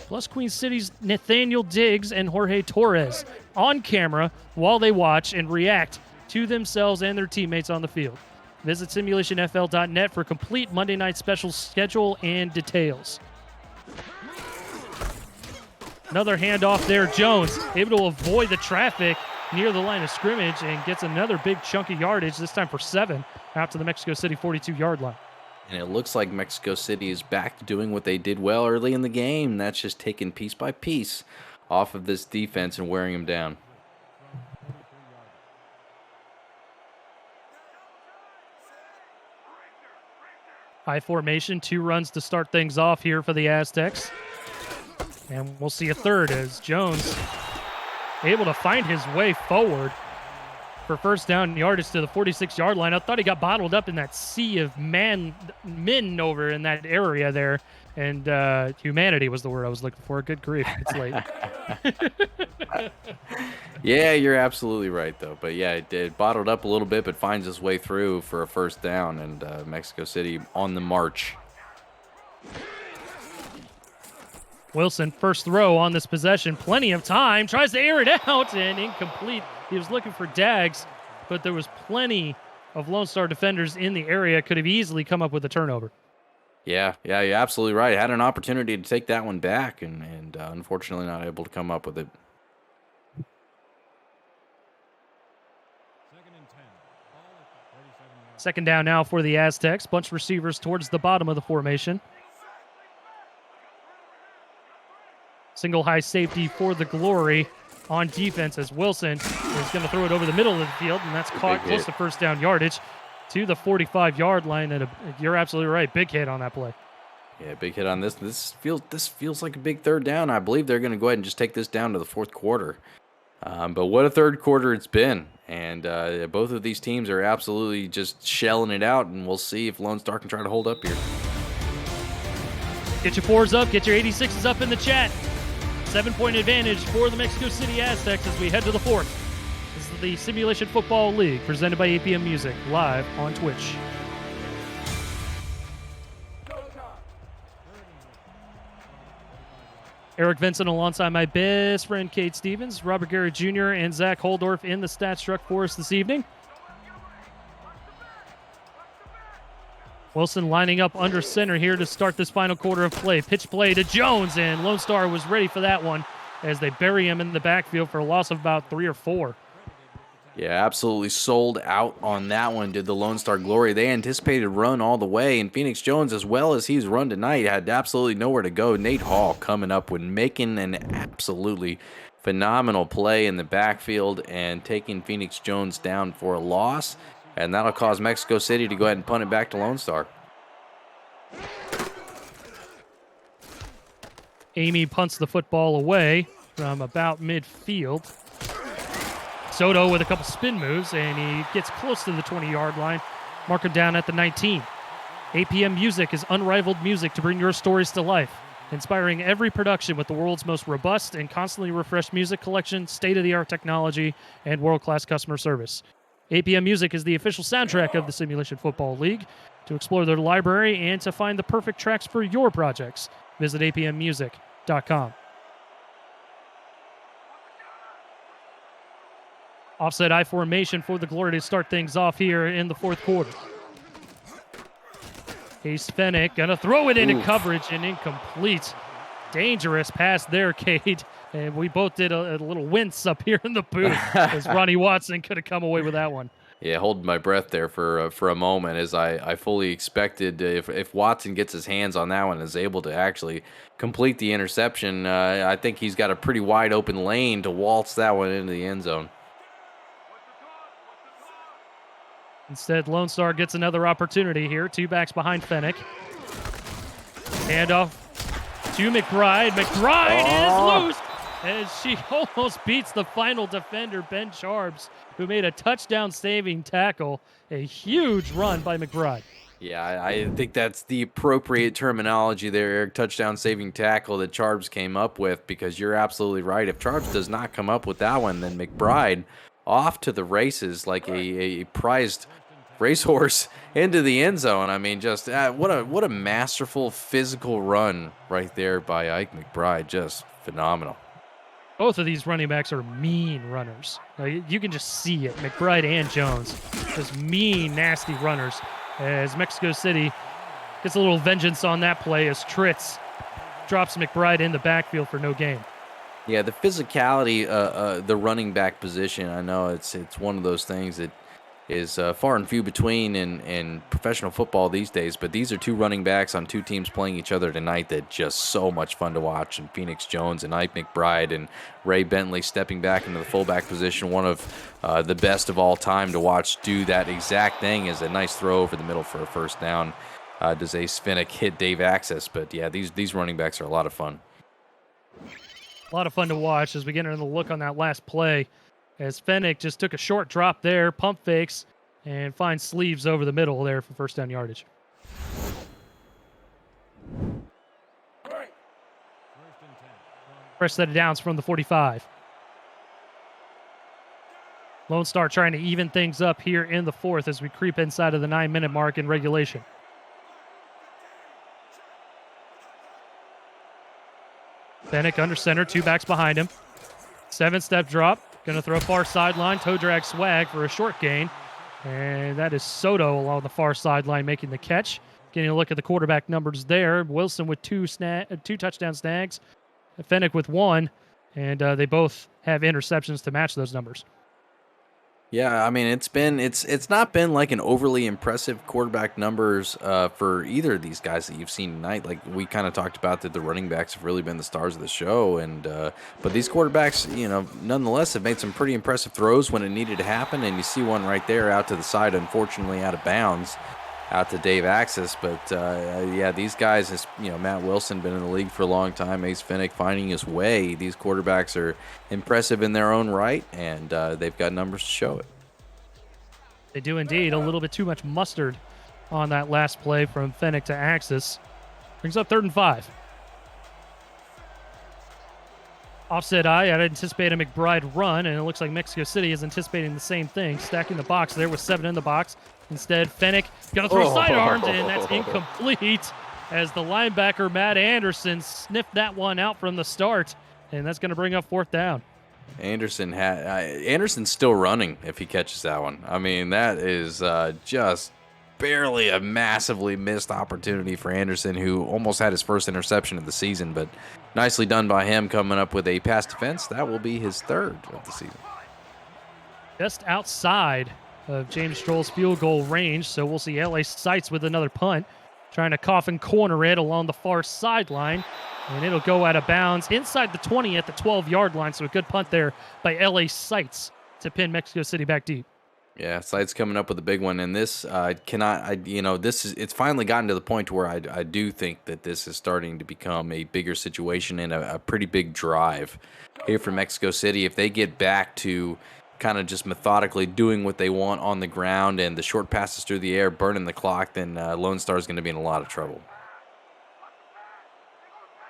plus Queen City's Nathaniel Diggs and Jorge Torres on camera while they watch and react to themselves and their teammates on the field. Visit simulationfl.net for complete Monday night special schedule and details. Another handoff there. Jones able to avoid the traffic near the line of scrimmage and gets another big chunk of yardage, this time for 7, out to the Mexico City 42-yard line. And it looks like Mexico City is back to doing what they did well early in the game. That's just taking piece by piece off of this defense and wearing them down. High formation, 2 runs to start things off here for the Aztecs. And we'll see a third as Jones able to find his way forward for first down yardage to the 46-yard line. I thought he got bottled up in that sea of men over in that area there. And humanity was the word I was looking for. Good grief, it's late. Yeah, you're absolutely right, though. But yeah, it bottled up a little bit, but finds his way through for a first down, and Mexico City on the march. Wilson, first throw on this possession. Plenty of time. Tries to air it out and incomplete. He was looking for Dags, but there was plenty of Lone Star defenders in the area. Could have easily come up with a turnover. Yeah, you're absolutely right. Had an opportunity to take that one back, and unfortunately not able to come up with it. Second down now for the Aztecs. Bunch of receivers towards the bottom of the formation. Single high safety for the Glory on defense as Wilson is going to throw it over the middle of the field, and that's caught close to first down yardage to the 45-yard line. And you're absolutely right. Big hit on that play. Yeah, big hit on this. This feels like a big third down. I believe they're going to go ahead and just take this down to the fourth quarter. But what a third quarter it's been. And both of these teams are absolutely just shelling it out, and we'll see if Lone Star can try to hold up here. Get your 4s up. Get your 86s up in the chat. 7-point advantage for the Mexico City Aztecs as we head to the fourth. This is the Simulation Football League presented by APM Music live on Twitch. Eric Vincent alongside my best friend Kate Stevens, Robert Garrett Jr. and Zach Holdorf in the stats truck for us this evening. Wilson lining up under center here to start this final quarter of play. Pitch play to Jones, and Lone Star was ready for that one as they bury him in the backfield for a loss of about 3 or 4. Yeah, absolutely sold out on that one, did the Lone Star Glory. They anticipated run all the way, and Phoenix Jones, as well as he's run tonight, had absolutely nowhere to go. Nate Hall coming up with making an absolutely phenomenal play in the backfield and taking Phoenix Jones down for a loss, and that'll cause Mexico City to go ahead and punt it back to Lone Star. Amy punts the football away from about midfield. Soto with a couple spin moves, and he gets close to the 20-yard line. Mark him down at the 19. APM Music is unrivaled music to bring your stories to life, inspiring every production with the world's most robust and constantly refreshed music collection, state-of-the-art technology, and world-class customer service. APM Music is the official soundtrack of the Simulation Football League. To explore their library and to find the perfect tracks for your projects, visit apmmusic.com. Offset I formation for the Glory to start things off here in the fourth quarter. Case Fennick gonna throw it into coverage and incomplete. Dangerous pass there, Cade. And we both did a little wince up here in the booth as Ronnie Watson could have come away with that one. Yeah, holding my breath there for a moment, as I fully expected if Watson gets his hands on that one and is able to actually complete the interception, I think he's got a pretty wide open lane to waltz that one into the end zone. Instead, Lone Star gets another opportunity here. 2 backs behind Fennick. Handoff to McBride. McBride is loose as she almost beats the final defender, Ben Charbs, who made a touchdown-saving tackle. A huge run by McBride. Yeah, I think that's the appropriate terminology there, Eric. Touchdown-saving tackle that Charbs came up with, because you're absolutely right. If Charbs does not come up with that one, then McBride off to the races like a prized racehorse into the end zone. I mean, just what a masterful physical run right there by Ike McBride. Just phenomenal. Both of these running backs are mean runners. You can just see it. McBride and Jones, just mean, nasty runners. As Mexico City gets a little vengeance on that play as Tritz drops McBride in the backfield for no gain. Yeah, the physicality, the running back position, I know it's one of those things that is far and few between in professional football these days, but these are 2 running backs on 2 teams playing each other tonight that just so much fun to watch. And Phoenix Jones and Ike McBride and Ray Bentley stepping back into the fullback position, one of the best of all time to watch do that exact thing, is a nice throw over the middle for a first down. Does Ace Finnick hit Dave Access? But yeah, these running backs are a lot of fun. A lot of fun to watch as we get into the look on that last play, as Fennick just took a short drop there, pump fakes, and finds Sleeves over the middle there for first down yardage. Fresh set of downs from the 45. Lone Star trying to even things up here in the fourth as we creep inside of the 9-minute mark in regulation. Fennick under center, 2 backs behind him. 7-step drop. Going to throw far sideline, toe drag swag for a short gain. And that is Soto along the far sideline making the catch. Getting a look at the quarterback numbers there. Wilson with 2 touchdown snags. Fennick with 1. And they both have interceptions to match those numbers. Yeah, I mean, it's not been like an overly impressive quarterback numbers for either of these guys that you've seen tonight. Like we kind of talked about, that the running backs have really been the stars of the show, and but these quarterbacks, nonetheless have made some pretty impressive throws when it needed to happen. And you see one right there out to the side, unfortunately out of bounds, out to Dave Axis. But yeah, these guys, Matt Wilson, been in the league for a long time. Ace Finnick finding his way. These quarterbacks are impressive in their own right, and they've got numbers to show it. They do indeed. A little bit too much mustard on that last play from Fennick to Axis. Brings up 3rd and 5. Offset I, I'd anticipate a McBride run, and it looks like Mexico City is anticipating the same thing, stacking the box there with 7 in the box. Instead, Fennick going to throw sidearms, and that's incomplete as the linebacker, Matt Anderson, sniffed that one out from the start, and that's going to bring up 4th down. Anderson's still running if he catches that one. I mean, that is just barely a massively missed opportunity for Anderson, who almost had his first interception of the season, but nicely done by him coming up with a pass defense. That will be his 3rd of the season. Just outside of James Stroll's field goal range, so we'll see LA Sights with another punt, trying to coffin corner it along the far sideline. And it'll go out of bounds inside the 20 at the 12-yard line. So a good punt there by LA Sights to pin Mexico City back deep. Yeah, Sights coming up with a big one, and this it's finally gotten to the point where I do think that this is starting to become a bigger situation and a pretty big drive here for Mexico City. If they get back to kind of just methodically doing what they want on the ground and the short passes through the air, burning the clock, then Lone Star is going to be in a lot of trouble.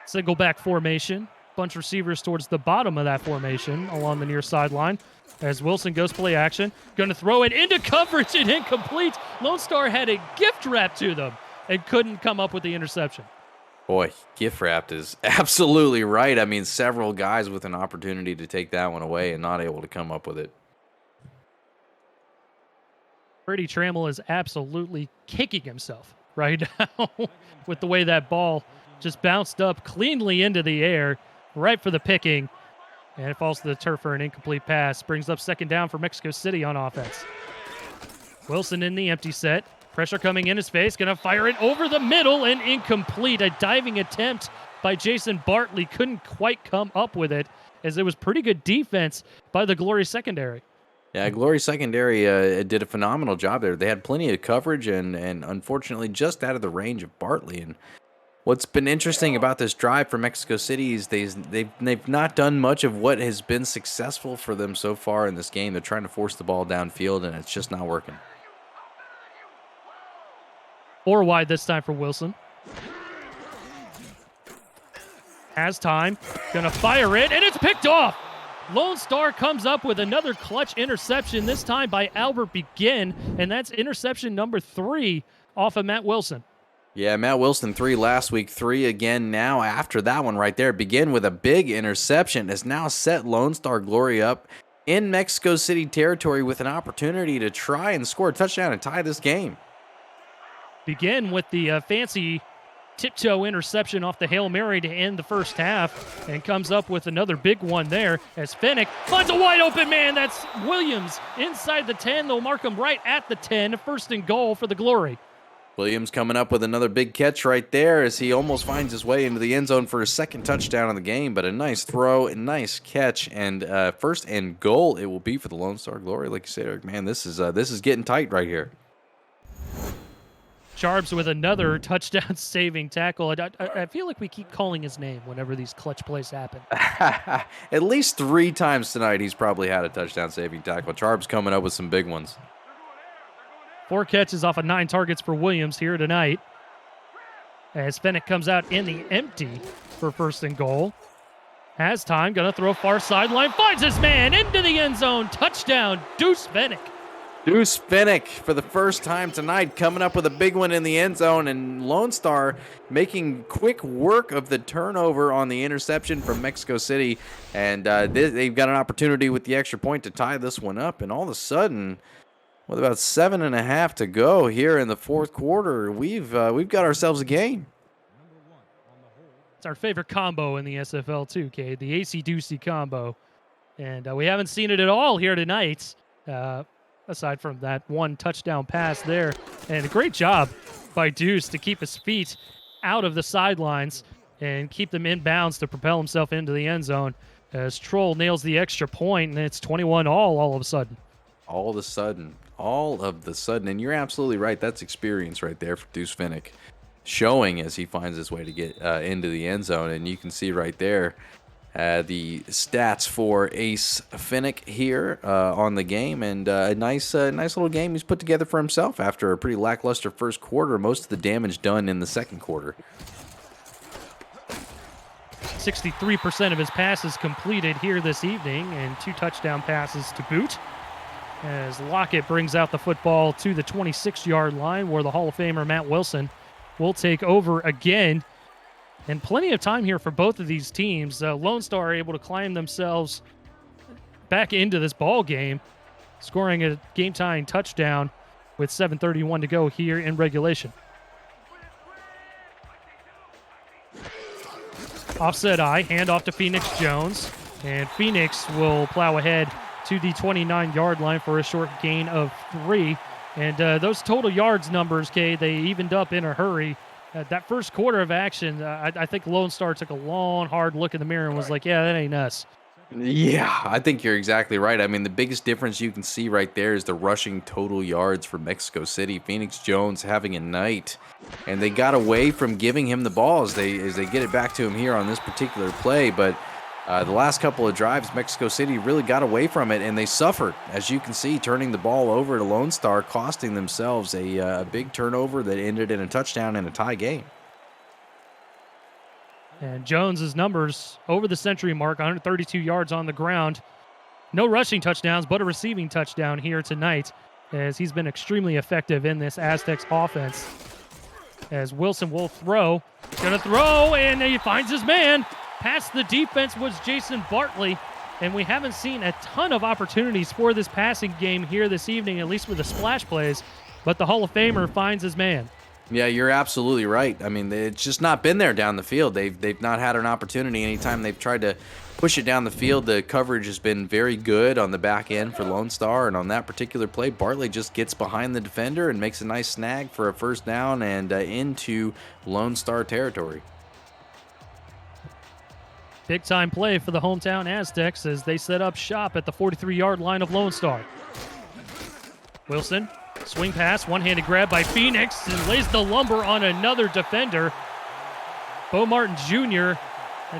Single back formation. bunch of receivers towards the bottom of that formation along the near sideline. As Wilson goes play action, going to throw it into coverage and incomplete. Lone Star had a gift wrap to them and couldn't come up with the interception. Boy, gift wrapped is absolutely right. I mean, several guys with an opportunity to take that one away and not able to come up with it. Brady Trammell is absolutely kicking himself right now with the way that ball just bounced up cleanly into the air, right for the picking, and it falls to the turf for an incomplete pass. Brings up second down for Mexico City on offense. Wilson in the empty set. Pressure coming in his face. Going to fire it over the middle and incomplete. A diving attempt by Jason Bartley. Couldn't quite come up with it, as it was pretty good defense by the Glory secondary. Yeah, Glory secondary did a phenomenal job there. They had plenty of coverage and unfortunately just out of the range of Bartley. And what's been interesting about this drive for Mexico City is they've not done much of what has been successful for them so far in this game. They're trying to force the ball downfield, and it's just not working. 4 wide this time for Wilson. Has time. Gonna fire it, and it's picked off. Lone Star comes up with another clutch interception, this time by Albert Begin, and that's interception number 3 off of Matt Wilson. Yeah, Matt Wilson 3 last week, 3 again now after that one right there. Begin with a big interception has now set Lone Star Glory up in Mexico City territory with an opportunity to try and score a touchdown and tie this game. Begin with the fancy tiptoe interception off the Hail Mary to end the first half, and comes up with another big one there as Fennick finds a wide open man. That's Williams inside the 10. They'll mark him right at the 10. First and goal for the Glory. Williams coming up with another big catch right there as he almost finds his way into the end zone for his second touchdown of the game, but a nice throw, a nice catch, and first and goal it will be for the Lone Star Glory. Like you said, Eric, man, this is getting tight right here. Charbs with another touchdown-saving tackle. I feel like we keep calling his name whenever these clutch plays happen. At least 3 times tonight he's probably had a touchdown-saving tackle. Charbs coming up with some big ones. 4 catches off of 9 targets for Williams here tonight, as Fennick comes out in the empty for first and goal. Has time, gonna throw far sideline, finds his man into the end zone. Touchdown, Deuce Fennick. Deuce Fennick for the first time tonight coming up with a big one in the end zone, and Lone Star making quick work of the turnover on the interception from Mexico City, and they've got an opportunity with the extra point to tie this one up, and all of a sudden, with about 7.5 to go here in the fourth quarter, we've got ourselves a game. It's our favorite combo in the SFL too, Cade, the AC-Deucey combo, and we haven't seen it at all here tonight. Aside from that one touchdown pass there. And a great job by Deuce to keep his feet out of the sidelines and keep them in bounds to propel himself into the end zone, as Troll nails the extra point, and it's 21 all of a sudden. All of the sudden. And you're absolutely right. That's experience right there for Deuce Fennick, showing as he finds his way to get into the end zone. And you can see right there the stats for Ace Fennick here on the game, and a nice little game he's put together for himself after a pretty lackluster first quarter. Most of the damage done in the second quarter. 63% of his passes completed here this evening, and 2 touchdown passes to boot, as Lockett brings out the football to the 26-yard line, where the Hall of Famer Matt Wilson will take over again. And plenty of time here for both of these teams. Lone Star are able to climb themselves back into this ball game, scoring a game-tying touchdown with 7:31 to go here in regulation. Offset eye, hand off to Phoenix Jones, and Phoenix will plow ahead to the 29-yard line for a short gain of 3. And those total yards numbers, Kay, they evened up in a hurry. That first quarter of action, I think Lone Star took a long, hard look in the mirror and was like, yeah, that ain't us. Yeah, I think you're exactly right. I mean, the biggest difference you can see right there is the rushing total yards for Mexico City. Phoenix Jones having a night, and they got away from giving him the ball as they get it back to him here on this particular play. But the last couple of drives, Mexico City really got away from it, and they suffered, as you can see, turning the ball over to Lone Star, costing themselves a big turnover that ended in a touchdown and a tie game. And Jones's numbers over the century mark, 132 yards on the ground. No rushing touchdowns, but a receiving touchdown here tonight, as he's been extremely effective in this Aztecs offense. As Wilson will throw, gonna throw, and he finds his man. Past the defense was Jason Bartley, and we haven't seen a ton of opportunities for this passing game here this evening, at least with the splash plays, but the Hall of Famer finds his man. Yeah, you're absolutely right. I mean, it's just not been there down the field. They've not had an opportunity. Anytime they've tried to push it down the field, the coverage has been very good on the back end for Lone Star. And on that particular play, Bartley just gets behind the defender and makes a nice snag for a first down and into Lone Star territory. Big time play for the hometown Aztecs as they set up shop at the 43-yard line of Lone Star. Wilson, swing pass, one-handed grab by Phoenix, and lays the lumber on another defender. Bo Martin Jr.,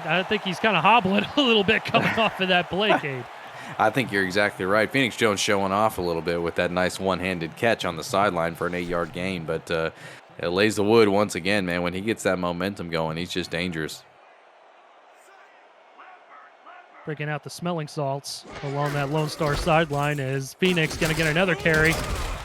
I think he's kind of hobbling a little bit coming off of that play, Cade. I think you're exactly right. Phoenix Jones showing off a little bit with that nice one-handed catch on the sideline for an 8-yard gain, but it lays the wood once again, man. When he gets that momentum going, he's just dangerous. Breaking out the smelling salts along that Lone Star sideline as Phoenix going to get another carry.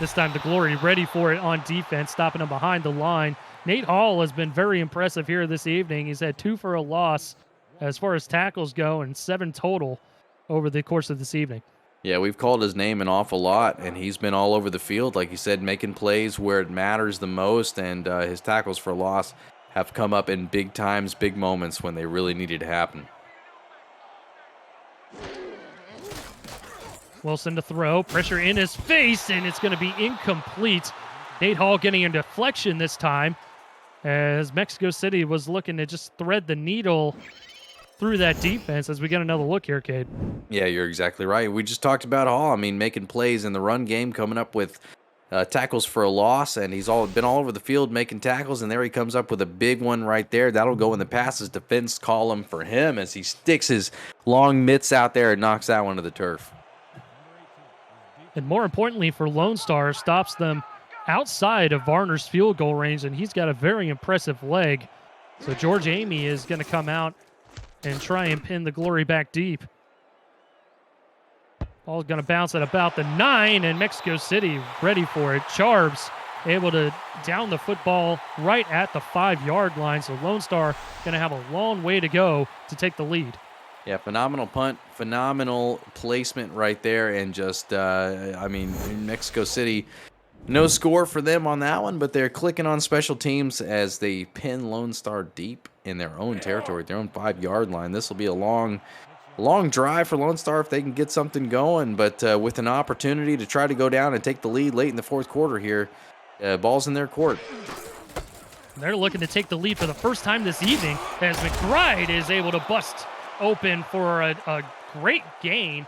This time the Glory ready for it on defense, stopping him behind the line. Nate Hall has been very impressive here this evening. He's had 2 for a loss as far as tackles go and 7 total over the course of this evening. Yeah, we've called his name an awful lot, and he's been all over the field, like you said, making plays where it matters the most, and his tackles for loss have come up in big times, big moments when they really needed to happen. Wilson to throw, pressure in his face, and it's going to be incomplete. Nate Hall getting a deflection this time as Mexico City was looking to just thread the needle through that defense as we get another look here, Cade. Yeah, you're exactly right. We just talked about Hall. I mean, making plays in the run game, coming up with tackles for a loss, and he's been all over the field making tackles, and there he comes up with a big one right there. That'll go in the passes defense column for him as he sticks his long mitts out there and knocks that one to the turf. And more importantly for Lone Star, stops them outside of Varner's field goal range, and he's got a very impressive leg. So George Amy is going to come out and try and pin the Glory back deep. Ball's going to bounce at about the 9, and Mexico City ready for it. Charbs able to down the football right at the 5-yard line, so Lone Star going to have a long way to go to take the lead. Yeah, phenomenal punt, phenomenal placement right there, and just, in Mexico City, no score for them on that one, but they're clicking on special teams as they pin Lone Star deep in their own territory, their own 5-yard line. This will be a long drive for Lone Star if they can get something going, but with an opportunity to try to go down and take the lead late in the fourth quarter here, ball's in their court. They're looking to take the lead for the first time this evening as McBride is able to bust open for a great gain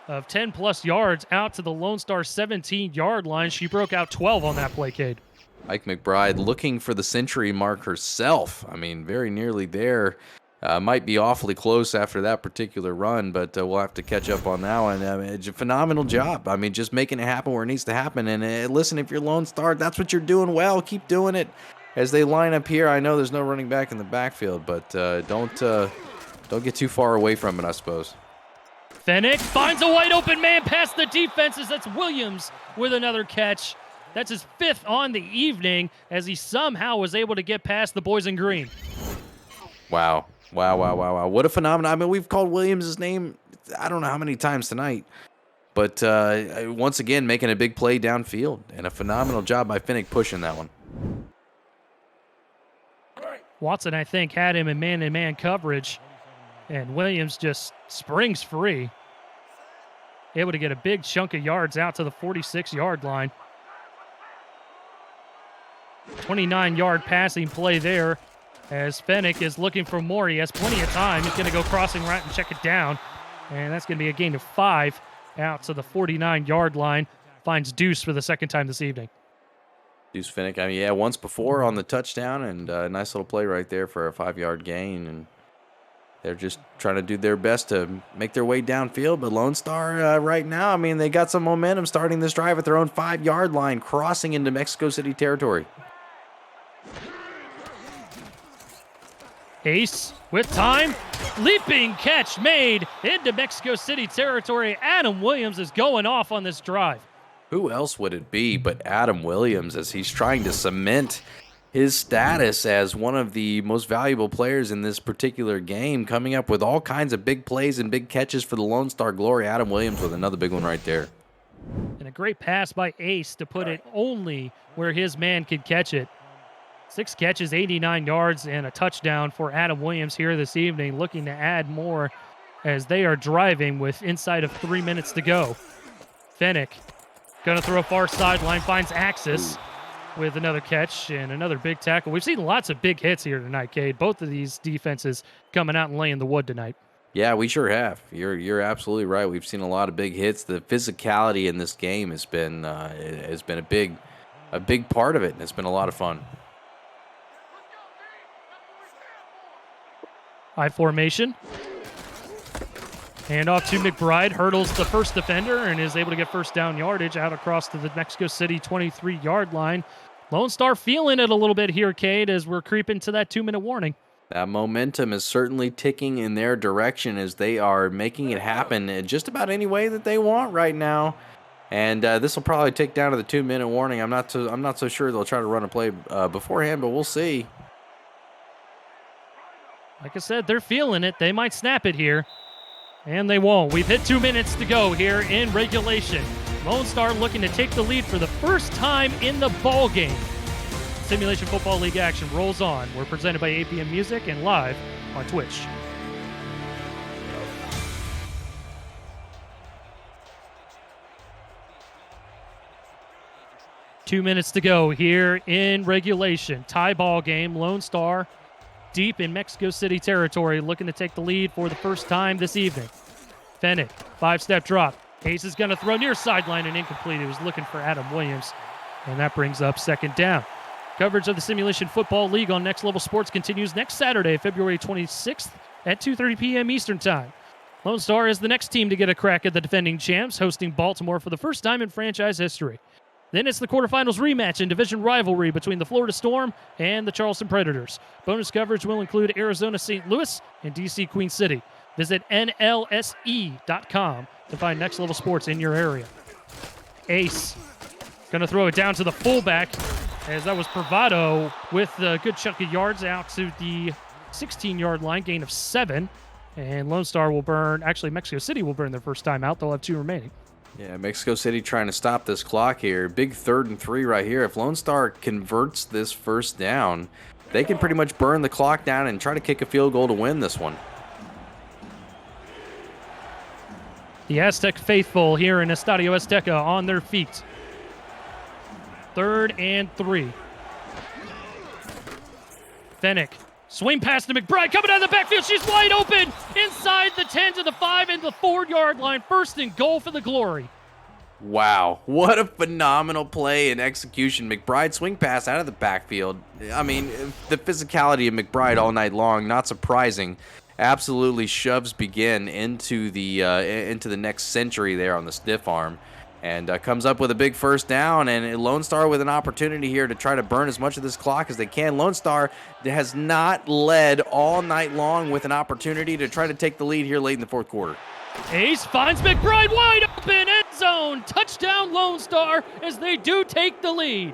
of 10-plus yards out to the Lone Star 17-yard line. She broke out 12 on that play, Cade. Ike McBride looking for the century mark herself. I mean, very nearly there. Might be awfully close after that particular run, but we'll have to catch up on that one. It's a phenomenal job. I mean, just making it happen where it needs to happen. And listen, if you're Lone Star, that's what you're doing well. Keep doing it. As they line up here, I know there's no running back in the backfield, but don't get too far away from it, I suppose. Fennick finds a wide open man past the defenses. That's Williams with another catch. That's his 5th on the evening as he somehow was able to get past the boys in green. Wow. What a phenomenon. I mean, we've called Williams' name I don't know how many times tonight, but once again making a big play downfield, and a phenomenal job by Fennick pushing that one. Watson, I think, had him in man-to-man coverage, and Williams just springs free. Able to get a big chunk of yards out to the 46-yard line. 29-yard passing play there as Fennick is looking for more. He has plenty of time. He's going to go crossing right and check it down, and that's going to be a gain of 5 out to the 49-yard line. Finds Deuce for the second time this evening. Deuce Fennick, I mean, yeah, once before on the touchdown, and a nice little play right there for a 5-yard gain, and they're just trying to do their best to make their way downfield. But Lone Star right now, I mean, they got some momentum starting this drive at their own 5-yard line, crossing into Mexico City territory. Ace with time. Leaping catch made into Mexico City territory. Adam Williams is going off on this drive. Who else would it be but Adam Williams as he's trying to cement his status as one of the most valuable players in this particular game, coming up with all kinds of big plays and big catches for the Lone Star Glory. Adam Williams with another big one right there. And a great pass by Ace to put it only where his man could catch it. 6 catches, 89 yards, and a touchdown for Adam Williams here this evening, looking to add more as they are driving with inside of 3 minutes to go. Fennick going to throw far sideline, finds Axis with another catch and another big tackle. We've seen lots of big hits here tonight, Cade. Both of these defenses coming out and laying the wood tonight. Yeah, we sure have. You're absolutely right. We've seen a lot of big hits. The physicality in this game has been a big part of it, and it's been a lot of fun. I formation. Hand off to McBride, hurdles the first defender and is able to get first down yardage out across to the Mexico City 23-yard line. Lone Star feeling it a little bit here, Cade, as we're creeping to that 2-minute warning. That momentum is certainly ticking in their direction as they are making it happen in just about any way that they want right now. And this will probably tick down to the 2-minute warning. I'm not so sure they'll try to run a play beforehand, but we'll see. Like I said, they're feeling it. They might snap it here, and they won't. We've hit 2 minutes to go here in regulation. Lone Star looking to take the lead for the first time in the ball game. Simulation Football League action rolls on. We're presented by APM Music and live on Twitch. Two minutes to go here in regulation. Tie ball game. Lone Star deep in Mexico City territory, looking to take the lead for the first time this evening. Fennick, 5-step drop. Ace is going to throw near sideline and incomplete. He was looking for Adam Williams, and that brings up second down. Coverage of the Simulation Football League on Next Level Sports continues next Saturday, February 26th at 2:30 p.m. Eastern Time. Lone Star is the next team to get a crack at the defending champs, hosting Baltimore for the first time in franchise history. Then it's the quarterfinals rematch and division rivalry between the Florida Storm and the Charleston Predators. Bonus coverage will include Arizona St. Louis and DC Queen City. Visit NLSE.com to find Next Level Sports in your area. Ace going to throw it down to the fullback as that was Bravado with a good chunk of yards out to the 16-yard line, gain of 7. And Lone Star will burn, actually Mexico City will burn their first time out. They'll have 2 remaining. Yeah, Mexico City trying to stop this clock here. Big 3rd and 3 right here. If Lone Star converts this first down, they can pretty much burn the clock down and try to kick a field goal to win this one. The Aztec faithful here in Estadio Azteca on their feet. 3rd and 3. Fennick. Swing pass to McBride, coming out of the backfield. She's wide open inside the 10 to the 5 and the 4-yard line. First and goal for the Glory. Wow, what a phenomenal play and execution. McBride swing pass out of the backfield. I mean, the physicality of McBride all night long, not surprising. Absolutely shoves Begin into the next century there on the stiff arm. And comes up with a big first down, and Lone Star with an opportunity here to try to burn as much of this clock as they can. Lone Star has not led all night long with an opportunity to try to take the lead here late in the 4th quarter. Ace finds McBride wide open, end zone, touchdown Lone Star as they do take the lead.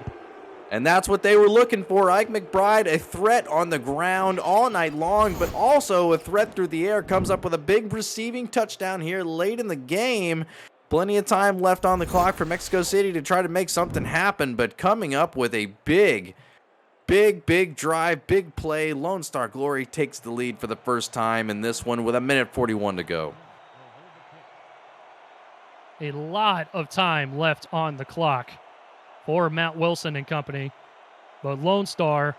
And that's what they were looking for. Ike McBride, a threat on the ground all night long, but also a threat through the air, comes up with a big receiving touchdown here late in the game. Plenty of time left on the clock for Mexico City to try to make something happen, but coming up with a big drive, big play. Lone Star Glory takes the lead for the first time in this one with 1:41 to go. A lot of time left on the clock for Matt Wilson and company, but Lone Star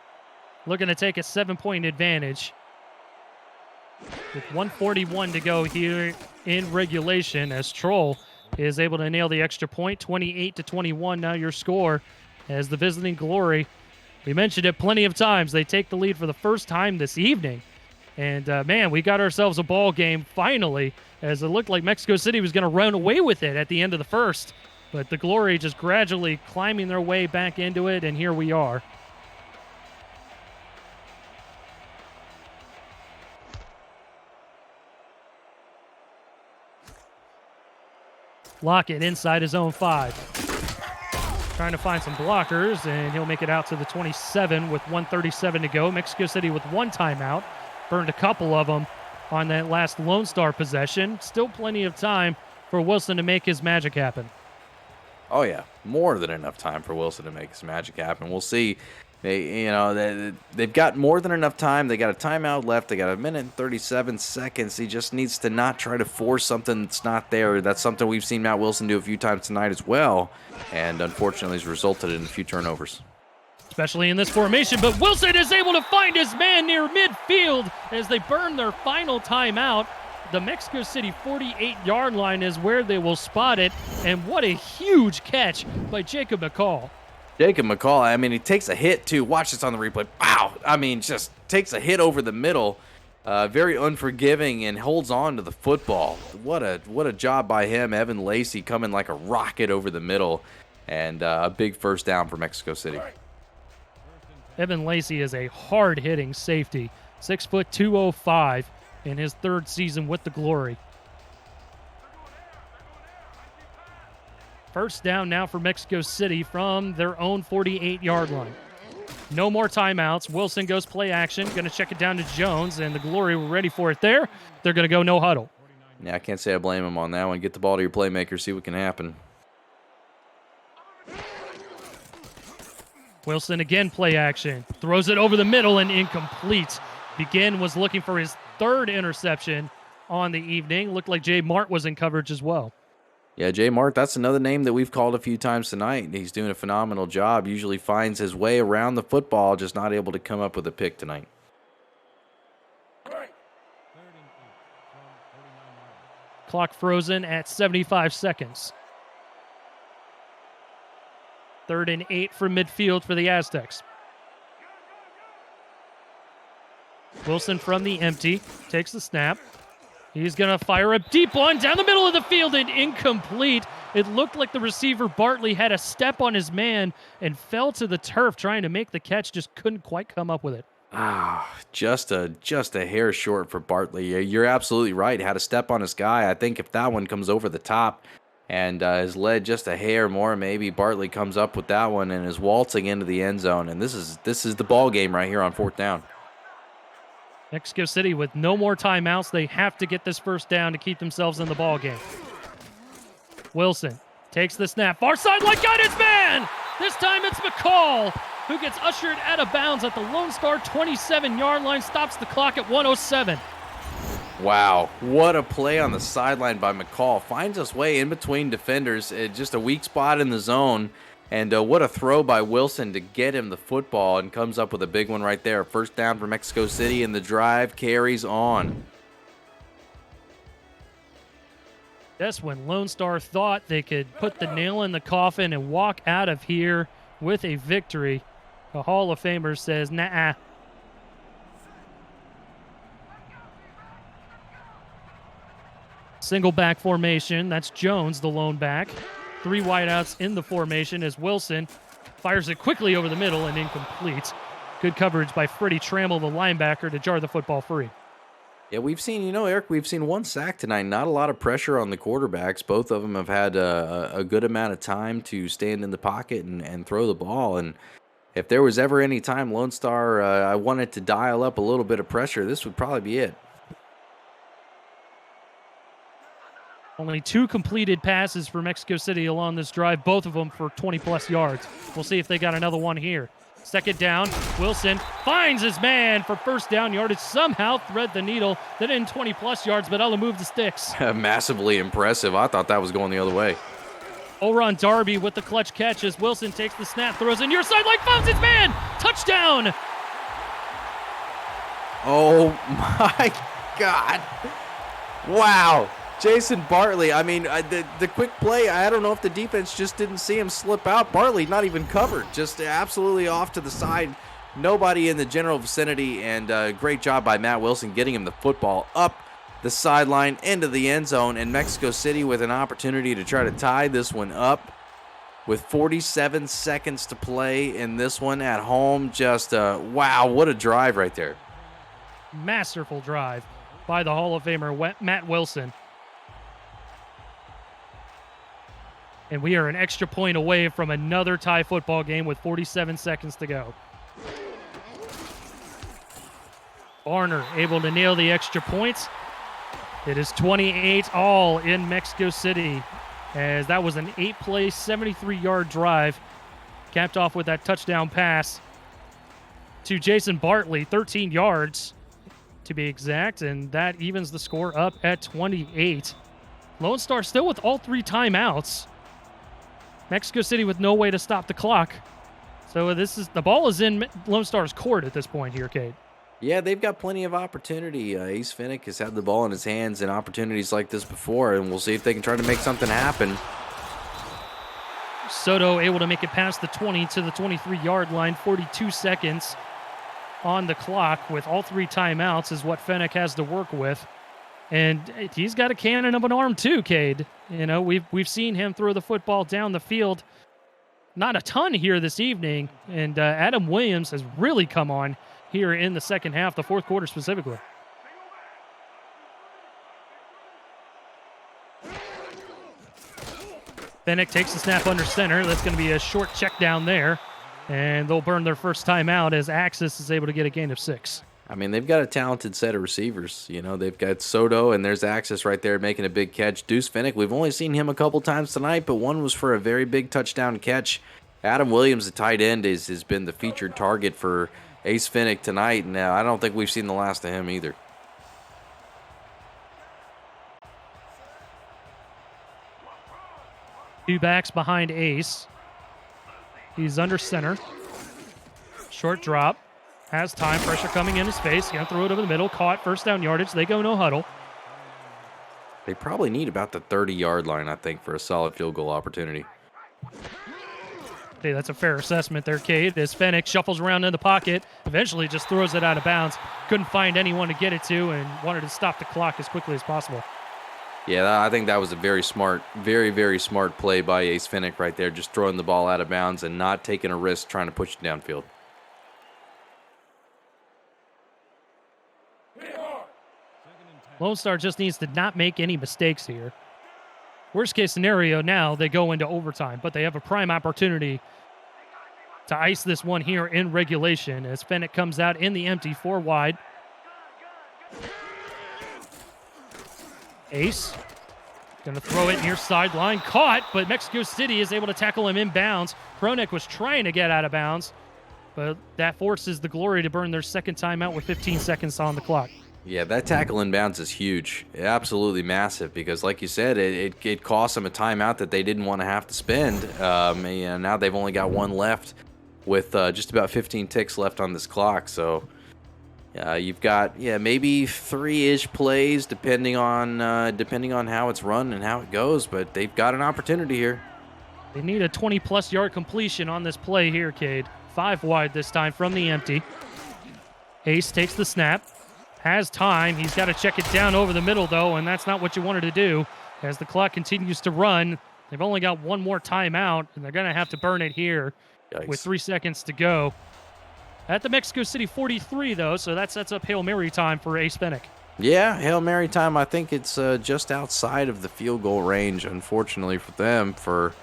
looking to take a 7-point advantage with 1:41 to go here in regulation as Troll is able to nail the extra point. 28-21 now your score as the visiting Glory, we mentioned it plenty of times, they take the lead for the first time this evening. And man, we got ourselves a ball game finally, as it looked like Mexico City was going to run away with it at the end of the first. But the Glory just gradually climbing their way back into it, and here we are. Lockett inside his own 5. Trying to find some blockers, and he'll make it out to the 27 with 1:37 to go. Mexico City with 1 timeout. Burned a couple of them on that last Lone Star possession. Still plenty of time for Wilson to make his magic happen. Oh, yeah. More than enough time for Wilson to make his magic happen. We'll see. They've got more than enough time. They got a timeout left. They got 1 minute and 37 seconds. He just needs to not try to force something that's not there. That's something we've seen Matt Wilson do a few times tonight as well. And unfortunately, has resulted in a few turnovers. Especially in this formation. But Wilson is able to find his man near midfield as they burn their final timeout. The Mexico City 48-yard line is where they will spot it. And what a huge catch by Jacob McCall. Jacob McCall, I mean, he takes a hit, too. Watch this on the replay. Wow. I mean, just takes a hit over the middle. Very unforgiving and holds on to the football. What a job by him. Evan Lacey coming like a rocket over the middle. And a big first down for Mexico City. Evan Lacey is a hard-hitting safety. 6', 205 in his 3rd season with the Glory. First down now for Mexico City from their own 48-yard line. No more timeouts. Wilson goes play action. Going to check it down to Jones, and the Glory were ready for it there. They're going to go no huddle. Yeah, I can't say I blame him on that one. Get the ball to your playmaker, see what can happen. Wilson again play action. Throws it over the middle and incomplete. Begin was looking for his 3rd interception on the evening. Looked like Jay Mart was in coverage as well. Yeah, Jay Mart, that's another name that we've called a few times tonight. He's doing a phenomenal job. Usually finds his way around the football, just not able to come up with a pick tonight. Clock frozen at 75 seconds. 3rd and 8 from midfield for the Aztecs. Wilson from the empty takes the snap. He's going to fire a deep one down the middle of the field and incomplete. It looked like the receiver Bartley had a step on his man and fell to the turf trying to make the catch, just couldn't quite come up with it. Just a hair short for Bartley. You're absolutely right. Had a step on his guy. I think if that one comes over the top and is led just a hair more, maybe Bartley comes up with that one and is waltzing into the end zone. And this is the ball game right here on 4th down. Mexico City with no more timeouts. They have to get this first down to keep themselves in the ball game. Wilson takes the snap. Far sideline, got his man! This time it's McCall, who gets ushered out of bounds at the Lone Star 27-yard line, stops the clock at 1:07. Wow, what a play on the sideline by McCall. Finds his way in between defenders, just a weak spot in the zone. And what a throw by Wilson to get him the football, and comes up with a big one right there. First down for Mexico City, and the drive carries on. That's when Lone Star thought they could put the nail in the coffin and walk out of here with a victory. The Hall of Famer says, nah. Single back formation. That's Jones, the lone back. 3 wideouts in the formation as Wilson fires it quickly over the middle and incomplete. Good coverage by Freddie Trammell, the linebacker, to jar the football free. Yeah, we've seen, Eric, we've seen 1 sack tonight. Not a lot of pressure on the quarterbacks. Both of them have had a good amount of time to stand in the pocket and throw the ball. And if there was ever any time Lone Star I wanted to dial up a little bit of pressure, this would probably be it. Only 2 completed passes for Mexico City along this drive, both of them for 20-plus yards. We'll see if they got another one here. 2nd down, Wilson finds his man for first down yardage, somehow thread the needle. That in 20-plus yards, but Ella move the sticks. Massively impressive. I thought that was going the other way. Oron Darby with the clutch catch as Wilson takes the snap, throws in your sideline, finds his man! Touchdown! Oh, my God. Wow. Jason Bartley, I mean, the quick play, I don't know if the defense just didn't see him slip out. Bartley not even covered, just absolutely off to the side. Nobody in the general vicinity, and great job by Matt Wilson getting him the football up the sideline into the end zone, and Mexico City with an opportunity to try to tie this one up with 47 seconds to play in this one at home. Just, wow, what a drive right there. Masterful drive by the Hall of Famer, Matt Wilson. And we are an extra point away from another tie football game with 47 seconds to go. Barner able to nail the extra points. It is 28-all in Mexico City, as that was an 8-play, 73-yard drive, capped off with that touchdown pass to Jason Bartley, 13 yards to be exact, and that evens the score up at 28. Lone Star still with all 3 timeouts. Mexico City with no way to stop the clock. So the ball is in Lone Star's court at this point here, Cade. Yeah, they've got plenty of opportunity. Ace Finnick has had the ball in his hands in opportunities like this before, and we'll see if they can try to make something happen. Soto able to make it past the 20 to the 23-yard line, 42 seconds on the clock with all 3 timeouts is what Finnick has to work with. And he's got a cannon of an arm too, Cade. You know, we've seen him throw the football down the field. Not a ton here this evening, and Adam Williams has really come on here in the second half, the fourth quarter specifically. Finnick takes the snap under center. That's going to be a short check down there, and they'll burn their first timeout as Axis is able to get a gain of 6. I mean, they've got a talented set of receivers. You know, they've got Soto, and there's Axis right there making a big catch. Deuce Finnick, we've only seen him a couple times tonight, but one was for a very big touchdown catch. Adam Williams, the tight end, has been the featured target for Ace Finnick tonight. Now, I don't think we've seen the last of him either. Two backs behind Ace. He's under center. Short drop. Has time. Pressure coming in his face. Going to throw it over the middle. Caught. First down yardage. They go no huddle. They probably need about the 30-yard line, I think, for a solid field goal opportunity. Hey, that's a fair assessment there, Cade. As Finnick shuffles around in the pocket, eventually just throws it out of bounds. Couldn't find anyone to get it to and wanted to stop the clock as quickly as possible. Yeah, I think that was a very smart, very, very smart play by Ace Finnick right there, just throwing the ball out of bounds and not taking a risk trying to push it downfield. Lone Star just needs to not make any mistakes here. Worst case scenario now, they go into overtime, but they have a prime opportunity to ice this one here in regulation as Finnick comes out in the empty, 4 wide. Ace going to throw it near sideline. Caught, but Mexico City is able to tackle him inbounds. Kronek was trying to get out of bounds, but that forces the Glory to burn their second timeout with 15 seconds on the clock. Yeah, that tackle inbounds is huge. Absolutely massive because, like you said, it cost them a timeout that they didn't want to have to spend. And now they've only got one left with just about 15 ticks left on this clock. So you've got, maybe 3-ish plays depending on how it's run and how it goes. But they've got an opportunity here. They need a 20-plus yard completion on this play here, Cade. 5 wide this time from the empty. Ace takes the snap. Has time. He's got to check it down over the middle, though, and that's not what you wanted to do. As the clock continues to run, they've only got one more timeout, and they're going to have to burn it here. Yikes. With 3 seconds to go. At the Mexico City 43, though, so that sets up Hail Mary time for Ace Finnick. Yeah, Hail Mary time. I think it's just outside of the field goal range, unfortunately for them. For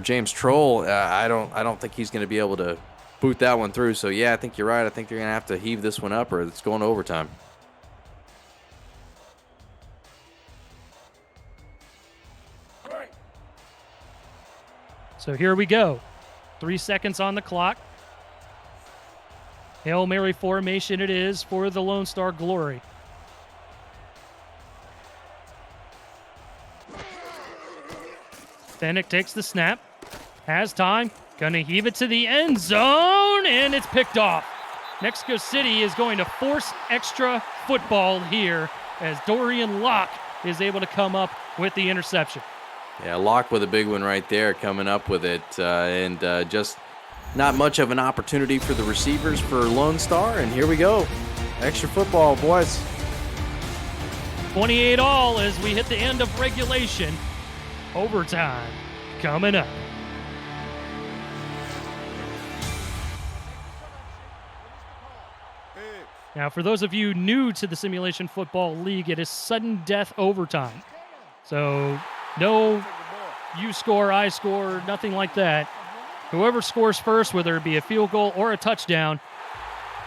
James Troll, I don't think he's going to be able to boot that one through. So, yeah, I think you're right. I think they're going to have to heave this one up or it's going to overtime. So here we go. 3 seconds on the clock. Hail Mary formation it is for the Lone Star Glory. Finnick takes the snap. Has time. Gonna heave it to the end zone, and it's picked off. Mexico City is going to force extra football here as Dorian Locke is able to come up with the interception. Yeah, Locke with a big one right there coming up with it. And just not much of an opportunity for the receivers for Lone Star. And here we go. Extra football, boys. 28-all as we hit the end of regulation. Overtime coming up. Now, for those of you new to the Simulation Football League, it is sudden death overtime. So no you score, I score, nothing like that. Whoever scores first, whether it be a field goal or a touchdown,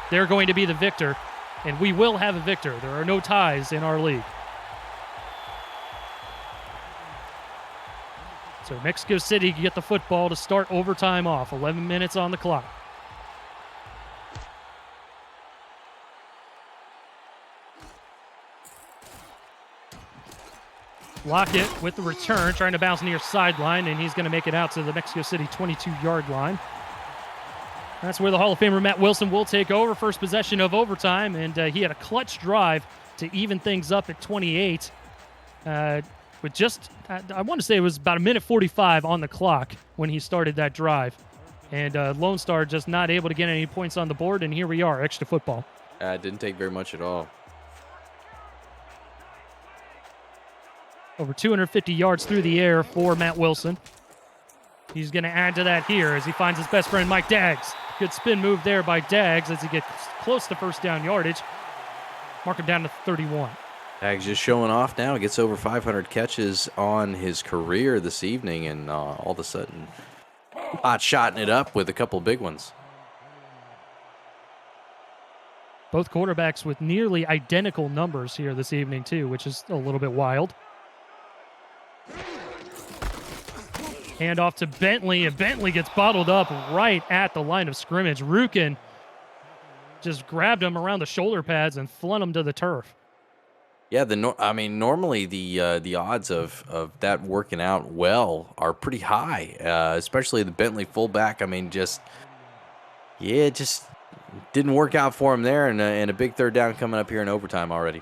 they're going to be the victor, and we will have a victor. There are no ties in our league. So Mexico City get the football to start overtime off. 11 minutes on the clock. Lockett with the return, trying to bounce near sideline, and he's going to make it out to the Mexico City 22-yard line. That's where the Hall of Famer Matt Wilson will take over. First possession of overtime, and he had a clutch drive to even things up at 28. With just, I want to say it was about 1:45 on the clock when he started that drive. And Lone Star just not able to get any points on the board, and here we are, extra football. It didn't take very much at all. Over 250 yards through the air for Matt Wilson. He's going to add to that here as he finds his best friend, Mike Daggs. Good spin move there by Daggs as he gets close to first down yardage. Mark him down to 31. Daggs just showing off now. He gets over 500 catches on his career this evening, and all of a sudden, hot-shotting it up with a couple big ones. Both quarterbacks with nearly identical numbers here this evening, too, which is a little bit wild. Hand off to Bentley, and Bentley gets bottled up right at the line of scrimmage. Rukin just grabbed him around the shoulder pads and flung him to the turf. Yeah, normally the odds of that working out well are pretty high, especially the Bentley fullback. Just didn't work out for him there, and a big third down coming up here in overtime already.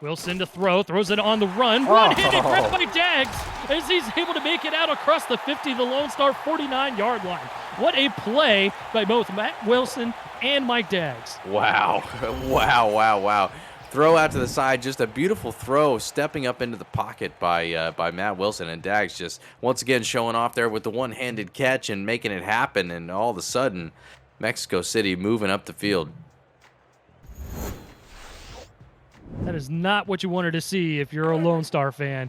Wilson to throw, throws it on the run. One-handed grab by Daggs as he's able to make it out across the 50, the Lone Star 49-yard line. What a play by both Matt Wilson and Mike Daggs. Wow. Wow. Throw out to the side, just a beautiful throw, stepping up into the pocket by Matt Wilson, and Daggs just once again showing off there with the one-handed catch and making it happen, and all of a sudden, Mexico City moving up the field. That is not what you wanted to see if you're a Lone Star fan,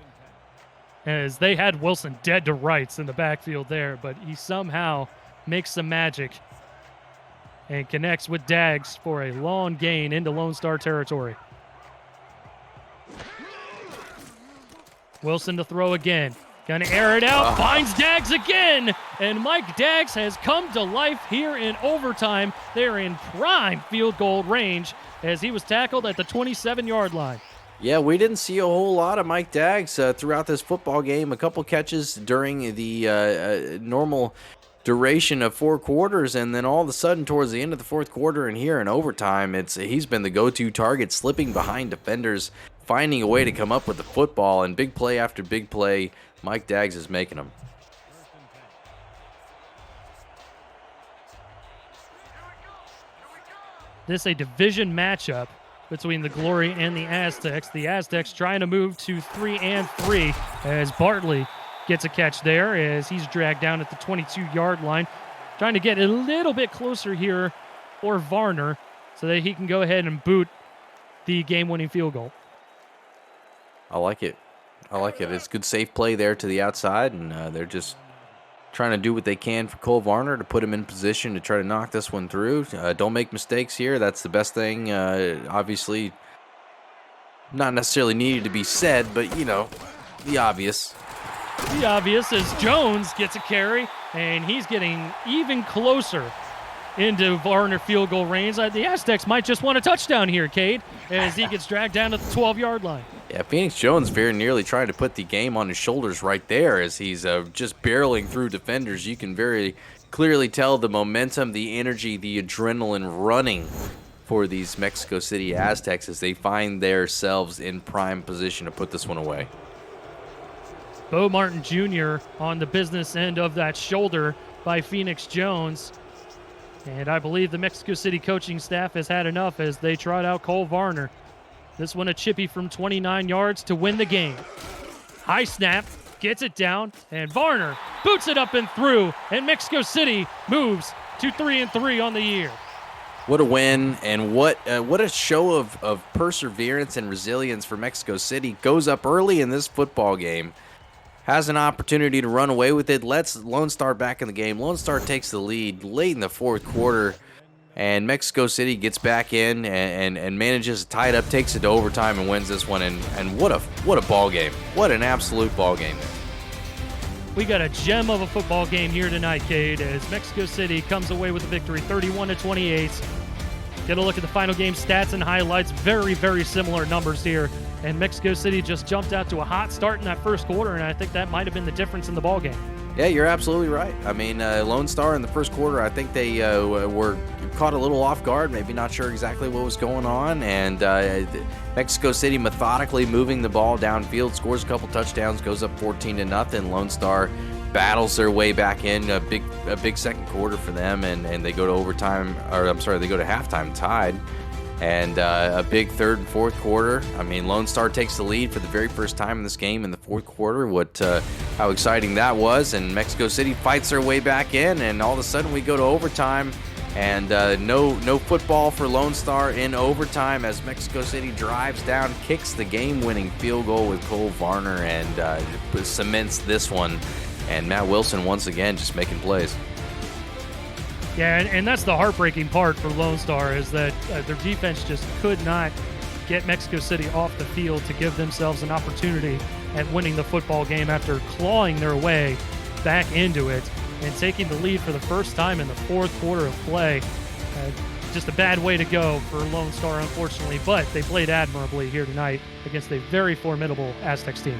as they had Wilson dead to rights in the backfield there, but he somehow makes some magic and connects with Daggs for a long gain into Lone Star territory. Wilson to throw again. Gonna air it out, finds Daggs again, and Mike Daggs has come to life here in overtime. They're in prime field goal range as he was tackled at the 27-yard line. Yeah, we didn't see a whole lot of Mike Daggs throughout this football game. A couple catches during the normal duration of 4 quarters, and then all of a sudden towards the end of the fourth quarter and here in overtime, he's been the go-to target, slipping behind defenders, finding a way to come up with the football, and big play after big play, Mike Daggs is making them. This is a division matchup between the Glory and the Aztecs. The Aztecs trying to move to 3-3 as Bartley gets a catch there as he's dragged down at the 22-yard line. Trying to get a little bit closer here for Varner so that he can go ahead and boot the game-winning field goal. I like it. It's good safe play there to the outside, and they're just trying to do what they can for Cole Varner to put him in position to try to knock this one through. Don't make mistakes here. That's the best thing. Obviously, not necessarily needed to be said, but, the obvious. The obvious is Jones gets a carry, and he's getting even closer into Varner field goal range. The Aztecs might just want a touchdown here, Cade, as he gets dragged down to the 12-yard line. Yeah, Phoenix Jones very nearly trying to put the game on his shoulders right there as he's just barreling through defenders. You can very clearly tell the momentum, the energy, the adrenaline running for these Mexico City Aztecs as they find themselves in prime position to put this one away. Bo Martin Jr. on the business end of that shoulder by Phoenix Jones. And I believe the Mexico City coaching staff has had enough as they trot out Cole Varner. This one a chippy from 29 yards to win the game. High snap, gets it down, and Varner boots it up and through, and Mexico City moves to 3-3 on the year. What a win, and what a show of perseverance and resilience for Mexico City. Goes up early in this football game, has an opportunity to run away with it, lets Lone Star back in the game. Lone Star takes the lead late in the fourth quarter, and Mexico City gets back in and manages to tie it up, takes it to overtime, and wins this one. And what a ball game. What an absolute ball game. We got a gem of a football game here tonight, Cade, as Mexico City comes away with a victory, 31-28. Get a look at the final game stats and highlights. Very, very similar numbers here. And Mexico City just jumped out to a hot start in that first quarter, and I think that might have been the difference in the ball game. Yeah, you're absolutely right. I mean, Lone Star in the first quarter, I think they were caught a little off guard, maybe not sure exactly what was going on, and Mexico City methodically moving the ball downfield, scores a couple touchdowns, goes up 14-0. Lone Star battles their way back in, a big second quarter for them, and they go to overtime, or I'm sorry, they go to halftime tied. And a big third and fourth quarter. I mean, Lone Star takes the lead for the very first time in this game in the fourth quarter. How exciting that was. And Mexico City fights their way back in, and all of a sudden we go to overtime. And no football for Lone Star in overtime as Mexico City drives down, kicks the game-winning field goal with Cole Varner, and cements this one. And Matt Wilson once again just making plays. Yeah, and that's the heartbreaking part for Lone Star is that their defense just could not get Mexico City off the field to give themselves an opportunity at winning the football game after clawing their way back into it and taking the lead for the first time in the fourth quarter of play. Just a bad way to go for Lone Star, unfortunately, but they played admirably here tonight against a very formidable Aztecs team.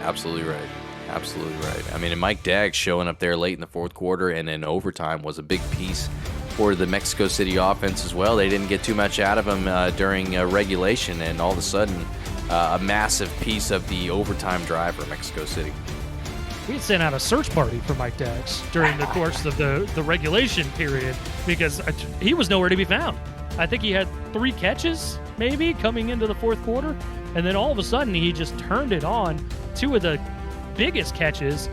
Absolutely right. Absolutely right. I mean, and Mike Daggs showing up there late in the fourth quarter and in overtime was a big piece for the Mexico City offense as well. They didn't get too much out of him during regulation, and all of a sudden, a massive piece of the overtime drive for Mexico City. We had sent out a search party for Mike Daggs during the course of the regulation period because he was nowhere to be found. I think he had 3 catches, maybe, coming into the fourth quarter, and then all of a sudden he just turned it on. 2 of the biggest catches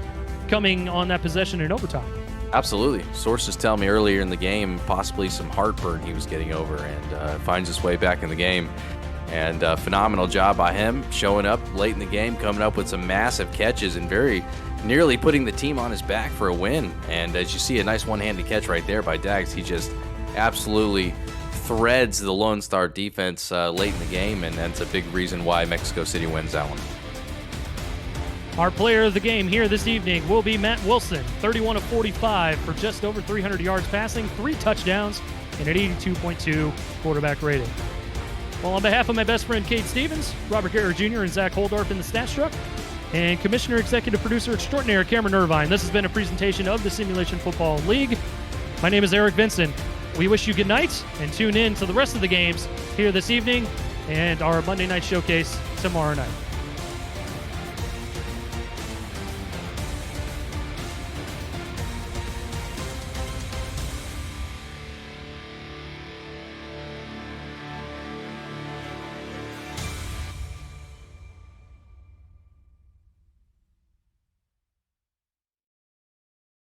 coming on that possession in overtime. Absolutely. Sources tell me earlier in the game, possibly some heartburn he was getting over, and finds his way back in the game. And phenomenal job by him, showing up late in the game, coming up with some massive catches, and very nearly putting the team on his back for a win. And as you see, a nice one-handed catch right there by Daggs. He just absolutely threads the Lone Star defense late in the game, and that's a big reason why Mexico City wins that one. Our player of the game here this evening will be Matt Wilson, 31 of 45 for just over 300 yards passing, 3 touchdowns, and an 82.2 quarterback rating. Well, on behalf of my best friend Cade Stevens, Robert Garrett Jr., and Zach Holdorf in the stat truck, and Commissioner Executive Producer Extraordinaire Cameron Irvine, this has been a presentation of the Simulation Football League. My name is Eric Vincent. We wish you good night, and tune in to the rest of the games here this evening and our Monday night showcase tomorrow night.